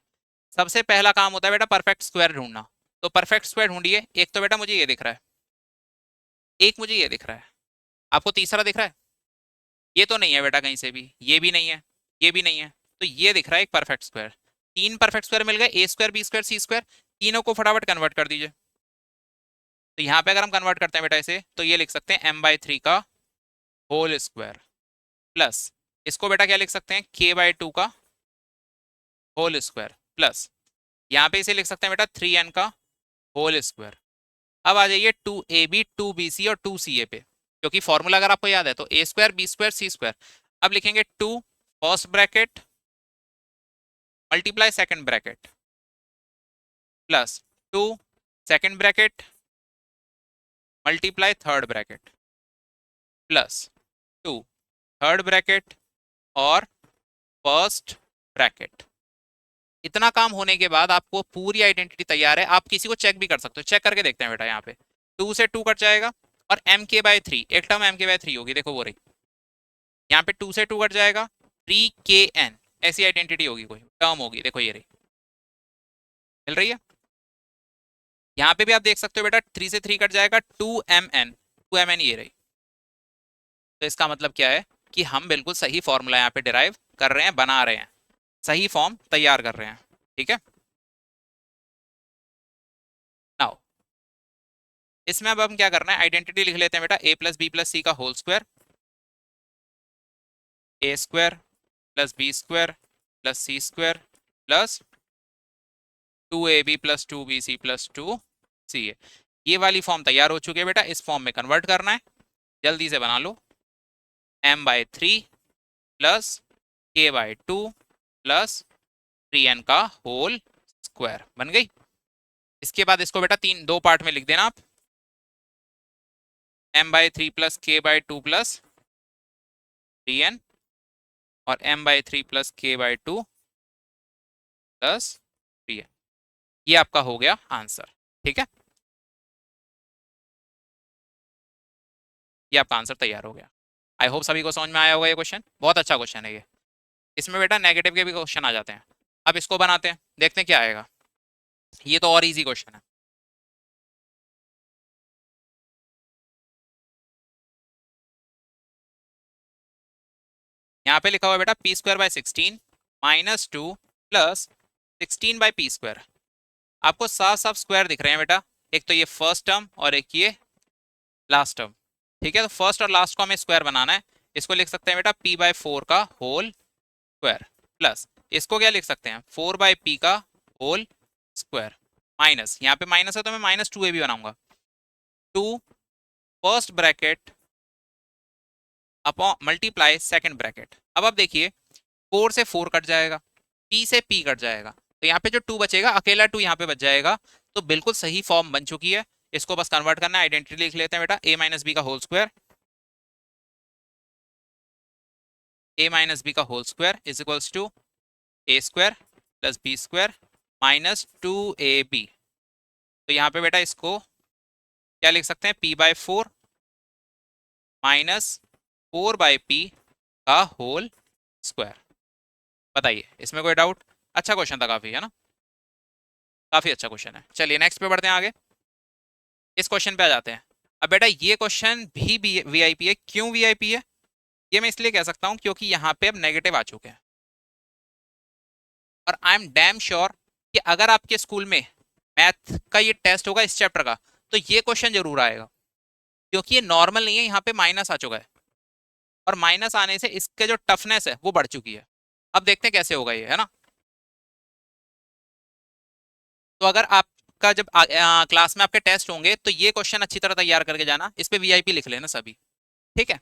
सबसे पहला काम होता है बेटा परफेक्ट स्क्वायर ढूंढना। तो परफेक्ट स्क्वायर ढूंढिए। एक तो बेटा मुझे ये दिख रहा है, एक मुझे ये दिख रहा है, आपको तीसरा दिख रहा है? ये तो नहीं है बेटा कहीं से भी, ये भी नहीं है, ये भी नहीं है, तो ये दिख रहा है एक परफेक्ट स्क्वायर। 3 परफेक्ट स्क्वायर मिल गए, a² b² c²। तीनों को फटाफट कन्वर्ट कर दीजिए। तो यहाँ पे अगर हम कन्वर्ट करते हैं बेटा इसे, तो ये लिख सकते हैं m/3 का होल स्क्वायर प्लस, इसको बेटा क्या लिख सकते हैं, k/2 का होल स्क्वायर प्लस, यहाँ पे इसे लिख सकते हैं बेटा 3n का होल स्क्वायर। अब आ जाइए 2ab 2bc और 2ca पे, क्योंकि फॉर्मूला अगर आपको याद है तो a²b²c²। अब लिखेंगे 2 first bracket multiply second bracket plus 2 second bracket multiply third bracket plus 2 third bracket और फर्स्ट ब्रैकेट। इतना काम होने के बाद आपको पूरी आइडेंटिटी तैयार है। आप किसी को चेक भी कर सकते हो, चेक करके देखते हैं बेटा। यहाँ पे 2 से 2 कट जाएगा और mk/3, एक टर्म mk/3 होगी, देखो वो रही। यहाँ पे 2 से 2 कट जाएगा, 3kn, ऐसी आइडेंटिटी होगी, कोई टर्म होगी, देखो ये रही, मिल रही है। यहाँ पे भी आप देख सकते हो बेटा 3 से 3 कट जाएगा, 2mn ये रही। तो इसका मतलब क्या है कि हम बिल्कुल सही फॉर्मूला यहाँ पे डिराइव कर रहे हैं, बना रहे हैं, सही फॉर्म तैयार कर रहे हैं। ठीक है, नाउ इसमें अब हम क्या करना है, आइडेंटिटी लिख लेते हैं बेटा, a plus B plus C का whole square, a² plus b² plus c² plus 2ab plus 2bc plus 2ca। ये वाली फॉर्म तैयार हो चुकी है बेटा, इस फॉर्म में कन्वर्ट करना है, जल्दी से बना लो। m/3 plus k/2 plus 3n का होल स्क्वायर बन गई। इसके बाद इसको बेटा दो पार्ट में लिख देना आप, m/3 plus k/2 plus 3n और m/3 plus k/2 plus 3n। ये आपका हो गया आंसर। ठीक है, ये आपका आंसर तैयार हो गया। आई होप सभी को समझ में आया होगा। ये क्वेश्चन बहुत अच्छा क्वेश्चन है ये। इसमें बेटा नेगेटिव के भी क्वेश्चन आ जाते हैं। अब इसको बनाते हैं, देखते हैं क्या आएगा। ये तो और इजी क्वेश्चन है। यहाँ पे लिखा हुआ है बेटा p²/16 -2 प्लस 16/p²। आपको साफ साफ स्क्वायर दिख रहे हैं बेटा, एक तो ये फर्स्ट टर्म और एक ये लास्ट टर्म। ठीक है, तो फर्स्ट और लास्ट को हमें स्क्वायर बनाना है। इसको लिख सकते हैं बेटा p/4 का होल स्क्वायर प्लस, इसको क्या लिख सकते हैं, 4/p का होल स्क्वायर माइनस, यहाँ पे माइनस है तो मैं -2ab बनाऊंगा, 2 first bracket upon multiply second bracket. अब आप देखिए 4 से 4 कट जाएगा, p से p कट जाएगा, तो यहाँ पे जो 2 बचेगा, अकेला 2 यहाँ पे बच जाएगा। तो बिल्कुल सही फॉर्म बन चुकी है, इसको बस कन्वर्ट करना है। आइडेंटिटी लिख लेते हैं बेटा, a-b का होल स्क्वायर, a-b का whole square is equals to a² plus b² minus 2ab। तो यहाँ पे बेटा इसको क्या लिख सकते हैं, p/4 माइनस 4/p का होल स्क्वायर। बताइए इसमें कोई डाउट? अच्छा क्वेश्चन था काफी, है ना, काफी अच्छा क्वेश्चन है। चलिए नेक्स्ट पे बढ़ते हैं आगे, इस क्वेश्चन पे आ जाते हैं। अब बेटा ये क्वेश्चन भी वीआईपी है। क्यों वीआईपी है, ये मैं इसलिए कह सकता हूं क्योंकि यहाँ पे अब नेगेटिव आ चुके हैं, और आई एम डैम श्योर कि अगर आपके स्कूल में मैथ का ये टेस्ट होगा इस चैप्टर का, तो ये क्वेश्चन जरूर आएगा, क्योंकि ये नॉर्मल नहीं है, यहाँ पे माइनस आ चुका है। और माइनस आने से इसके जो टफनेस है वो बढ़ चुकी है। अब देखते हैं कैसे होगा ये, है ना। तो अगर आपका जब क्लास में आपके टेस्ट होंगे तो ये क्वेश्चन अच्छी तरह तैयार करके जाना, इस पे वीआईपी लिख लेना सभी, ठीक है।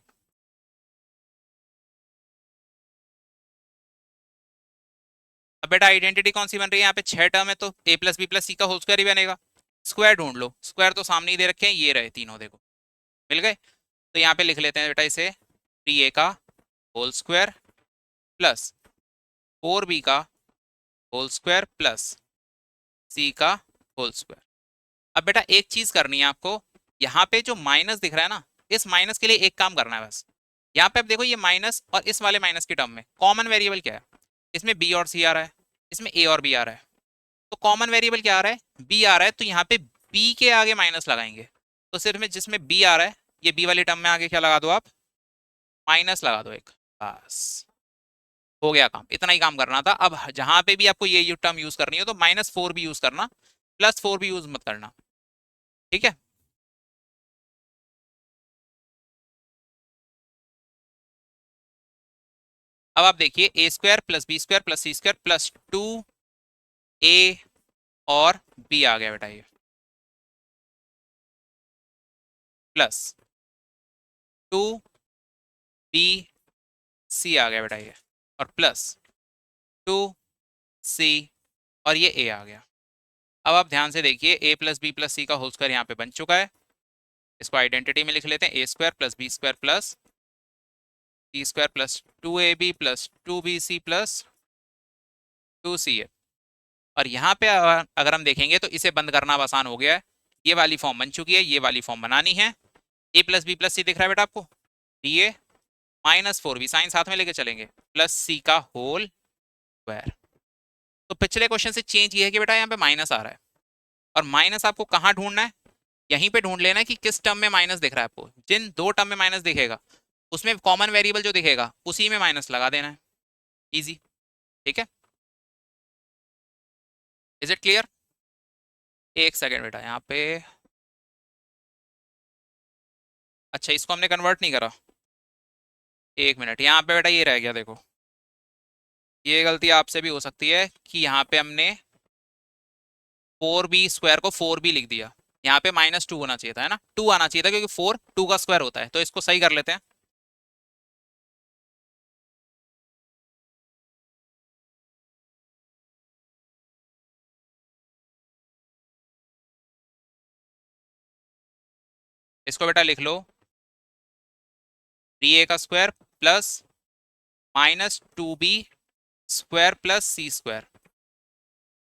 अब बेटा आइडेंटिटी कौन सी बन रही है, यहाँ पे 6 टर्म है तो a plus B plus C का होल स्क्वायर ही बनेगा। स्क्वायर ढूंढ लो, स्क्वायर तो सामने ही दे रखे हैं, ये रहे तीनों, देखो मिल गए। तो यहाँ पे लिख लेते हैं बेटा इसे 3a का होल स्क्वायर प्लस 4b का होल स्क्वायर प्लस c का होल स्क्वायर। अब बेटा एक चीज करनी है आपको, यहाँ पे जो माइनस दिख रहा है ना, इस माइनस के लिए एक काम करना है बस। यहाँ पे अब देखो ये माइनस और इस वाले माइनस की टर्म में कॉमन वेरिएबल क्या है, इसमें b और c आ रहा है, इसमें a और b आ रहा है। तो कॉमन वेरिएबल क्या आ रहा है, b आ रहा है, तो यहाँ पे b के आगे माइनस लगाएंगे। तो सिर्फ में जिसमें b आ रहा है, ये b वाली टर्म में आगे क्या लगा दो आप, माइनस लगा दो एक, बस हो गया काम। इतना ही काम करना था। अब जहां पे भी आपको ये टर्म यूज करनी हो तो -4 भी यूज करना, +4 भी यूज मत करना, ठीक है। अब आप देखिए A square plus B square plus C square plus 2a और b आ गया बेटा, ये प्लस 2bc आ गया बेटा ये, और प्लस 2c और ये a आ गया। अब आप ध्यान से देखिए a plus B plus C का होल स्क्वायर यहाँ पे बन चुका है। इसको आइडेंटिटी में लिख लेते हैं, A square plus B square plus C square plus 2ab plus 2bc plus 2ca। और यहाँ पे अगर हम देखेंगे तो इसे बंद करना अब आसान हो गया है। ये वाली फॉर्म बन चुकी है, ये वाली फॉर्म बनानी है। a प्लस बी प्लस सी दिख रहा है बेटा आपको, ये -4b, साइन साथ में लेके चलेंगे, प्लस सी का होल स्क्वायर। तो पिछले क्वेश्चन से चेंज ये है कि बेटा यहाँ पे माइनस आ रहा है, और माइनस आपको कहाँ ढूंढना है, यहीं पे ढूंढ लेना है कि किस टर्म में माइनस दिख रहा है आपको। जिन दो टर्म में माइनस दिखेगा उसमें कॉमन वेरिएबल जो दिखेगा उसी में माइनस लगा देना है, इजी, ठीक है। Is it clear. एक सेकेंड बेटा यहाँ पे, अच्छा इसको हमने कन्वर्ट नहीं करा, एक मिनट, यहाँ पे बेटा ये रह गया देखो, ये गलती आपसे भी हो सकती है कि यहाँ पे हमने 4b स्क्वायर को 4b लिख दिया। यहाँ पे -2 होना चाहिए था, है ना, 2 आना चाहिए था, क्योंकि 4 2 का स्क्वायर होता है। तो इसको सही कर लेते हैं। इसको बेटा लिख लो 3a का square plus -2b square plus C square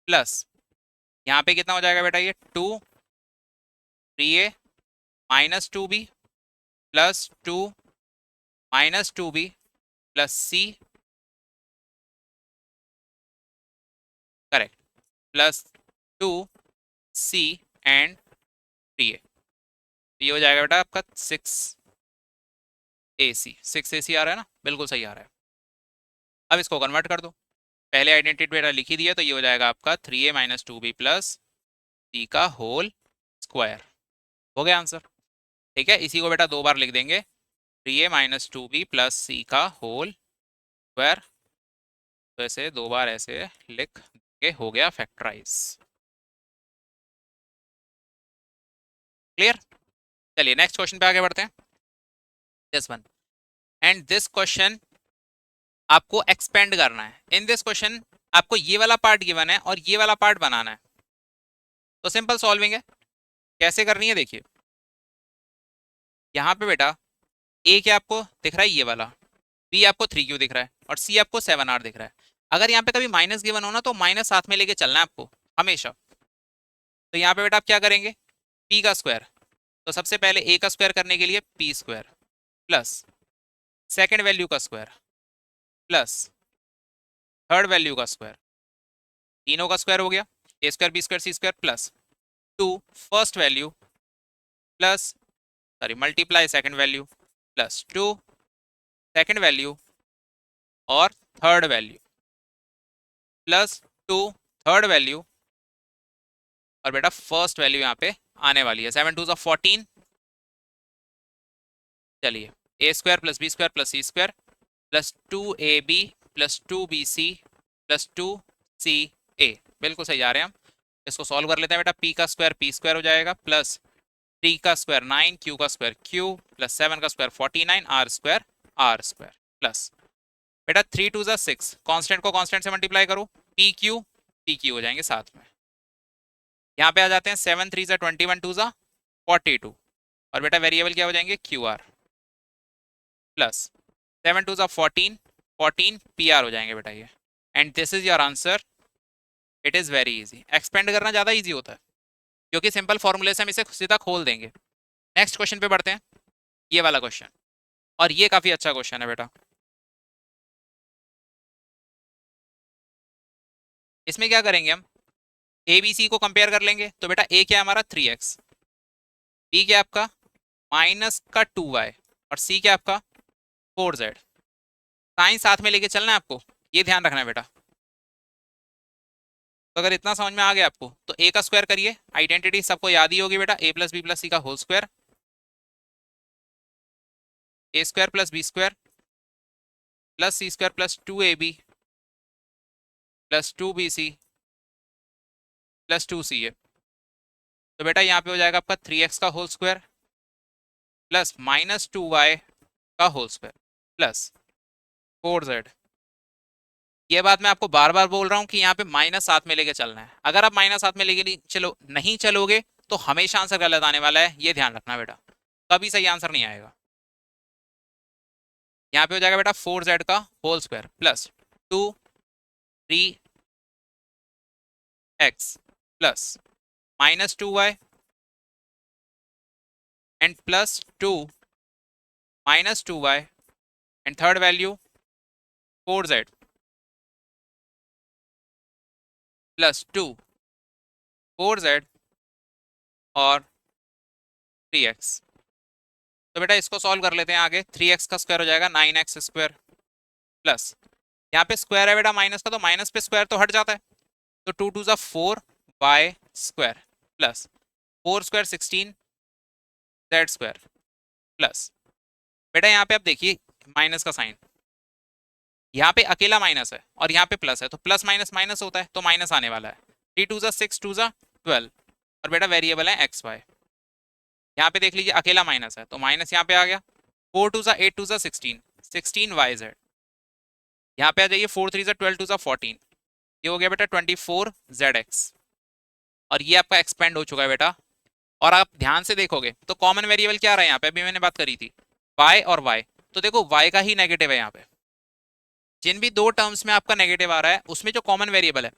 plus, यहाँ पे कितना हो जाएगा बेटा, ये 3a -2b plus 2 -2b plus C, correct, plus 2c and 3a। ये हो जाएगा बेटा आपका 6ac आ रहा है ना, बिल्कुल सही आ रहा है। अब इसको कन्वर्ट कर दो, पहले आइडेंटिटी बेटा लिख ही दिया, तो ये हो जाएगा आपका 3a -2b प्लस सी का होल स्क्वायर। हो गया आंसर, ठीक है। इसी को बेटा दो बार लिख देंगे, 3a -2b प्लस सी का होल स्क्वायर। तो ऐसे दो बार ऐसे लिख के हो गया फैक्टराइज। क्लियर। चलिए नेक्स्ट क्वेश्चन पे आगे बढ़ते हैं। This one, and this question आपको एक्सपेंड करना है। इन दिस क्वेश्चन आपको ये वाला पार्ट गिवन है और ये वाला पार्ट बनाना है। तो सिंपल सॉल्विंग है, कैसे करनी है देखिए। यहाँ पे बेटा ए क्या आपको दिख रहा है, ये वाला, बी आपको 3q दिख रहा है और सी आपको 7r दिख रहा है। अगर यहाँ पे कभी माइनस गिवन हो ना तो माइनस साथ में लेके चलना है आपको हमेशा। तो यहाँ पे बेटा आप क्या करेंगे, पी का स्क्वायर, तो सबसे पहले ए का स्क्वायर करने के लिए P square plus second value का स्क्वायर प्लस थर्ड वैल्यू का स्क्वायर, तीनों का स्क्वायर हो गया, A square B square C square plus 2 first value plus, sorry multiply second value plus 2 second value और third value plus 2 third value, और बेटा first value यहाँ पे आने वाली है, 7 2 14। चलिए A square plus B square plus C square plus 2ab plus 2bc plus 2ca। बिल्कुल सही जा रहे हैं हम। इसको सॉल्व कर लेते हैं बेटा। पी स्क्वायर हो जाएगा प्लस 3 का स्क्वायर 9, क्यू का स्क्वायर क्यू प्लस 7 का स्क्वायर 49, आर स्क्वायर प्लस बेटा 3 टू ज़ा 6, कांस्टेंट को कांस्टेंट से मल्टीप्लाई करो, पी क्यू हो जाएंगे साथ में। यहाँ पे आ जाते हैं 7 3 ज़ा 21, 2 ज़ा 42 और बेटा वेरिएबल क्या हो जाएंगे क्यू आर प्लस 7 2 ज़ा 14, 14 पी आर हो जाएंगे बेटा ये। And this is your answer. It is very easy. Expand करना ज़्यादा इजी होता है क्योंकि सिंपल फॉर्मूले से हम इसे सीधा खोल देंगे। नेक्स्ट क्वेश्चन पे बढ़ते हैं, ये वाला क्वेश्चन, और ये काफ़ी अच्छा क्वेश्चन है बेटा। इसमें क्या करेंगे हम, ए बी सी को कंपेयर कर लेंगे। तो बेटा ए क्या है हमारा 3x, बी क्या है आपका माइनस का 2y और सी क्या है आपका 4z। साइन साथ में लेके चलना है आपको, ये ध्यान रखना है बेटा। तो अगर इतना समझ में आ गया आपको तो ए का स्क्वायर करिए। आइडेंटिटी सबको याद ही होगी बेटा, A plus B plus C का whole square, A square plus B square plus C square plus 2ab plus 2bc plus 2ca। तो बेटा यहाँ पे हो जाएगा आपका 3x का whole square plus minus 2y का होल स्क्वायर प्लस 4z। ये बात मैं आपको बार बार बोल रहा हूँ कि यहाँ पे माइनस साथ में लेके चलना है। अगर आप माइनस साथ में लेके नहीं चलोगे तो हमेशा आंसर गलत आने वाला है, ये ध्यान रखना बेटा, कभी सही आंसर नहीं आएगा। यहाँ पे हो जाएगा बेटा 4z का whole square plus 2 3x plus minus 2y and plus 2 minus 2y and third value 4z plus 2 4z और 3x। तो बेटा इसको सॉल्व कर लेते हैं आगे। 3x का स्क्वायर हो जाएगा 9x स्क्वायर प्लस, यहाँ पे स्क्वायर है बेटा माइनस का, तो माइनस पे स्क्वायर तो हट जाता है, तो 2 2 ज़ा 4y square plus 4 square 16 z square plus बेटा यहाँ पे आप देखिए माइनस का साइन, यहाँ पे अकेला माइनस है और यहाँ पे प्लस है, तो प्लस माइनस माइनस होता है, तो माइनस आने वाला है। 3 2 ज़ा 6, 2 ज़ा 12 और बेटा वेरिएबल है एक्स वाई। यहाँ पे देख लीजिए अकेला माइनस है तो माइनस यहाँ पे आ गया। 4 2 ज़ा 8, 2 ज़ा 16, 16 yz। यहाँ पे आ जाइए 4 3 ज़ा 12, 2 ज़ा 14, ये हो गया बेटा 24zx और ये आपका एक्सपेंड हो चुका है बेटा। और आप ध्यान से देखोगे तो कॉमन वेरिएबल क्या रहा है यहाँ पे, अभी मैंने बात करी थी y और y, तो देखो y का ही नेगेटिव है यहाँ पे। जिन भी दो टर्म्स में आपका नेगेटिव आ रहा है उसमें जो कॉमन वेरिएबल है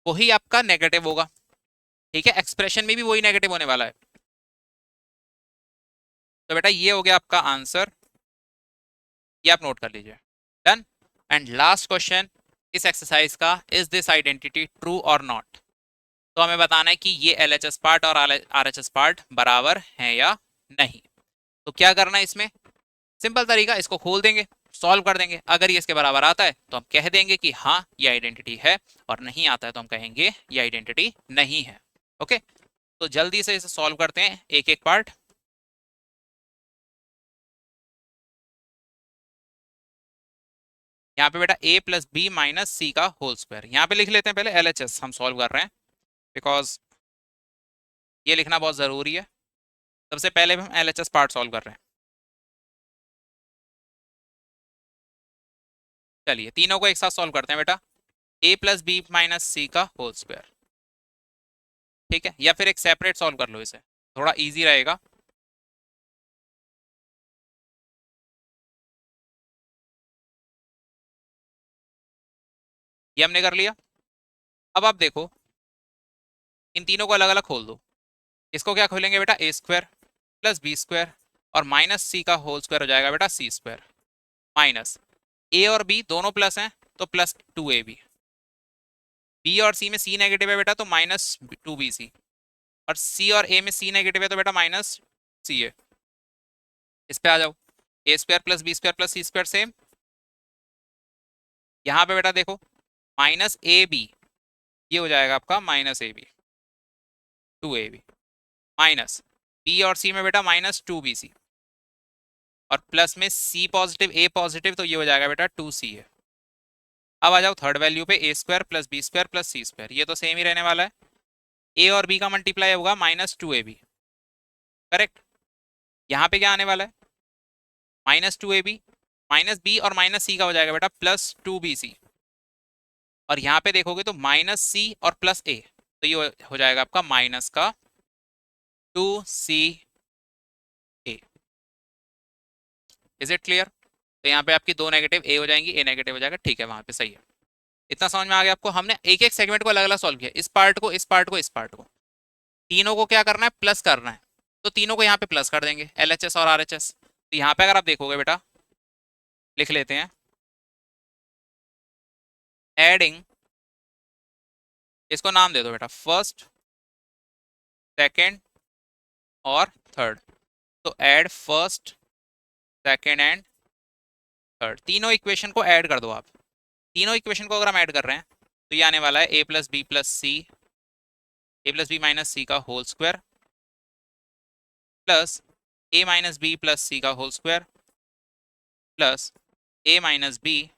वही आपका नेगेटिव होगा, ठीक है। एक्सप्रेशन में भी वही नेगेटिव होने वाला है। तो बेटा ये हो गया आपका आंसर, ये आप नोट कर लीजिए। डन। एंड लास्ट क्वेश्चन इस एक्सरसाइज का, इज दिस आइडेंटिटी ट्रू और नॉट। तो हमें बताना है कि ये LHS पार्ट और RHS पार्ट बराबर हैं या नहीं। तो क्या करना है इसमें, सिंपल तरीका, इसको खोल देंगे, सॉल्व कर देंगे। अगर ये इसके बराबर आता है तो हम कह देंगे कि हाँ ये आइडेंटिटी है, और नहीं आता है तो हम कहेंगे ये आइडेंटिटी नहीं है। ओके, तो जल्दी से इसे सॉल्व करते हैं एक एक पार्ट। यहाँ पे बेटा a प्लस बी माइनस सी का होल स्क्वायर, यहाँ पे लिख लेते हैं पहले LHS हम सॉल्व कर रहे हैं, बिकॉज ये लिखना बहुत ज़रूरी है। सबसे पहले हम LHS पार्ट सॉल्व कर रहे हैं। चलिए तीनों को एक साथ सॉल्व करते हैं बेटा। a प्लस बी माइनस सी का होल स्क्वायर, ठीक है, या फिर एक सेपरेट सॉल्व कर लो इसे, थोड़ा इजी रहेगा। ये हमने कर लिया। अब आप देखो इन तीनों को अलग अलग खोल दो। इसको क्या खोलेंगे बेटा, A square plus B square और माइनस सी का होल स्क्वायर हो जाएगा बेटा सी स्क्वायर, माइनस ए और बी दोनों प्लस हैं तो प्लस 2ab, बी और सी में सी नेगेटिव है बेटा तो माइनस 2bc, और सी और ए में सी नेगेटिव है तो बेटा माइनस सी ए। इस पे आ जाओ, A square plus B square plus C square same. यहाँ पे बेटा देखो माइनस ए बी, ये हो जाएगा आपका minus A B 2ab, minus B और सी में बेटा माइनस 2bc, और प्लस में सी पॉजिटिव ए पॉजिटिव, तो ये हो जाएगा बेटा 2ca। अब आ जाओ थर्ड वैल्यू पे, A square plus B square plus C square, ये तो सेम ही रहने वाला है। ए और बी का मल्टीप्लाई होगा -2ab, करेक्ट। यहाँ पे क्या आने वाला है, -2ab, माइनस बी और माइनस सी का हो जाएगा बेटा +2bc, और यहाँ पे देखोगे तो -c और +a, तो ये हो जाएगा आपका माइनस का 2ca। Is it clear? तो यहाँ पे आपकी दो नेगेटिव ए हो जाएंगी, ए नेगेटिव हो जाएगा, ठीक है, वहां पे सही है। इतना समझ में आ गया आपको? हमने एक एक सेगमेंट को अलग अलग सॉल्व किया, इस पार्ट को, इस पार्ट को, इस पार्ट को, तीनों को क्या करना है, प्लस करना है, तो तीनों को यहाँ पे प्लस कर देंगे, LHS और RHS। तो यहाँ पे अगर आप देखोगे बेटा, लिख लेते हैं, एडिंग, इसको नाम दे दो बेटा फर्स्ट, सेकेंड और थर्ड, तो add first, second and third, तीनों इक्वेशन को ऐड कर दो आप। तीनों इक्वेशन को अगर हम ऐड कर रहे हैं तो ये आने वाला है a + b + c, a + b - c का whole square plus a - b + c का whole square plus a - b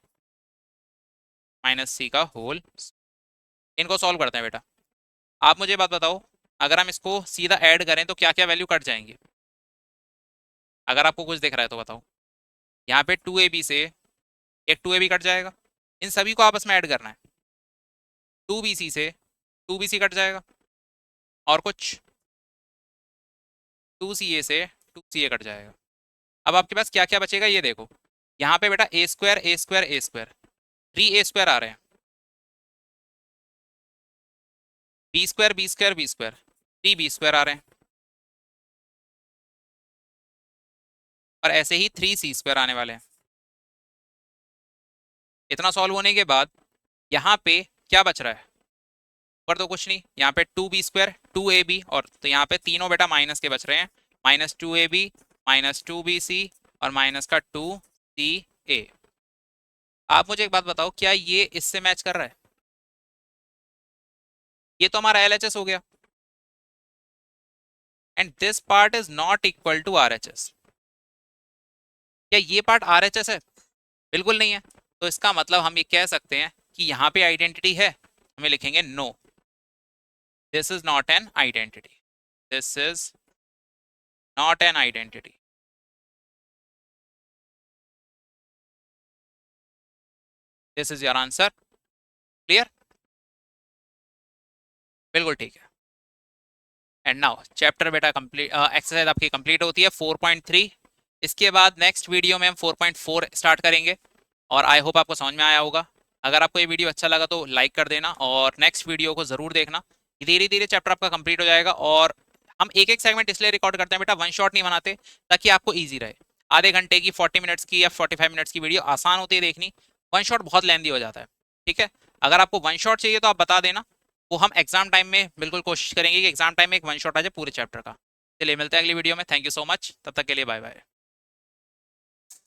- c का होल। इनको सॉल्व करते हैं बेटा। आप मुझे बात बताओ, अगर हम इसको सीधा ऐड करें तो क्या क्या वैल्यू कट जाएंगी? अगर आपको कुछ दिख रहा है तो बताओ। यहाँ पे 2ab से एक 2ab कट जाएगा, इन सभी को आपस में ऐड करना है। 2bc से 2bc कट जाएगा, और कुछ 2ca से 2ca कट जाएगा। अब आपके पास क्या क्या बचेगा ये देखो, यहाँ पे बेटा a square a square a square, 3a square आ रहे हैं, b square b square b square, 3b square आ रहे हैं, और ऐसे ही 3c स्क्वायर आने वाले हैं। इतना सॉल्व होने के बाद यहाँ पे क्या बच रहा है? पर तो कुछ नहीं, यहाँ पे 2b स्क्वायर 2ab, और तो यहाँ पे तीनों बेटा माइनस के बच रहे हैं, -2ab -2bc और माइनस का 2ca। आप मुझे एक बात बताओ, क्या ये इससे मैच कर रहा है? ये तो हमारा LHS हो गया, and this part is not equal to RHS। क्या ये पार्ट RHS है? बिल्कुल नहीं है। तो इसका मतलब हम ये कह सकते हैं कि यहाँ पे आइडेंटिटी है, हमें लिखेंगे no, this is not an identity, this is not an identity. This is your answer. Clear? बिल्कुल ठीक है। एंड नाउ चैप्टर बेटा कंप्लीट, एक्सरसाइज आपकी कंप्लीट होती है 4.3। इसके बाद नेक्स्ट वीडियो में हम 4.4 स्टार्ट करेंगे, और आई होप आपको समझ में आया होगा। अगर आपको ये वीडियो अच्छा लगा तो लाइक कर देना, और नेक्स्ट वीडियो को ज़रूर देखना। धीरे धीरे चैप्टर आपका कंप्लीट हो जाएगा, और हम एक एक सेगमेंट इसलिए रिकॉर्ड करते हैं बेटा, वन शॉट नहीं बनाते, ताकि आपको ईजी रहे। आधे घंटे की 40 मिनट्स की या 45 मिनट्स की वीडियो आसान होती है देखनी, वन शॉट बहुत लेंदी हो जाता है। ठीक है, अगर आपको वन शॉट चाहिए तो आप बता देना, वो हम एग्जाम टाइम में बिल्कुल कोशिश करेंगे कि एग्जाम टाइम में एक वन शॉट आ जाए पूरे चैप्टर का। चलिए मिलते हैं अगली वीडियो में, थैंक यू सो मच, तब तक के लिए बाय बाय।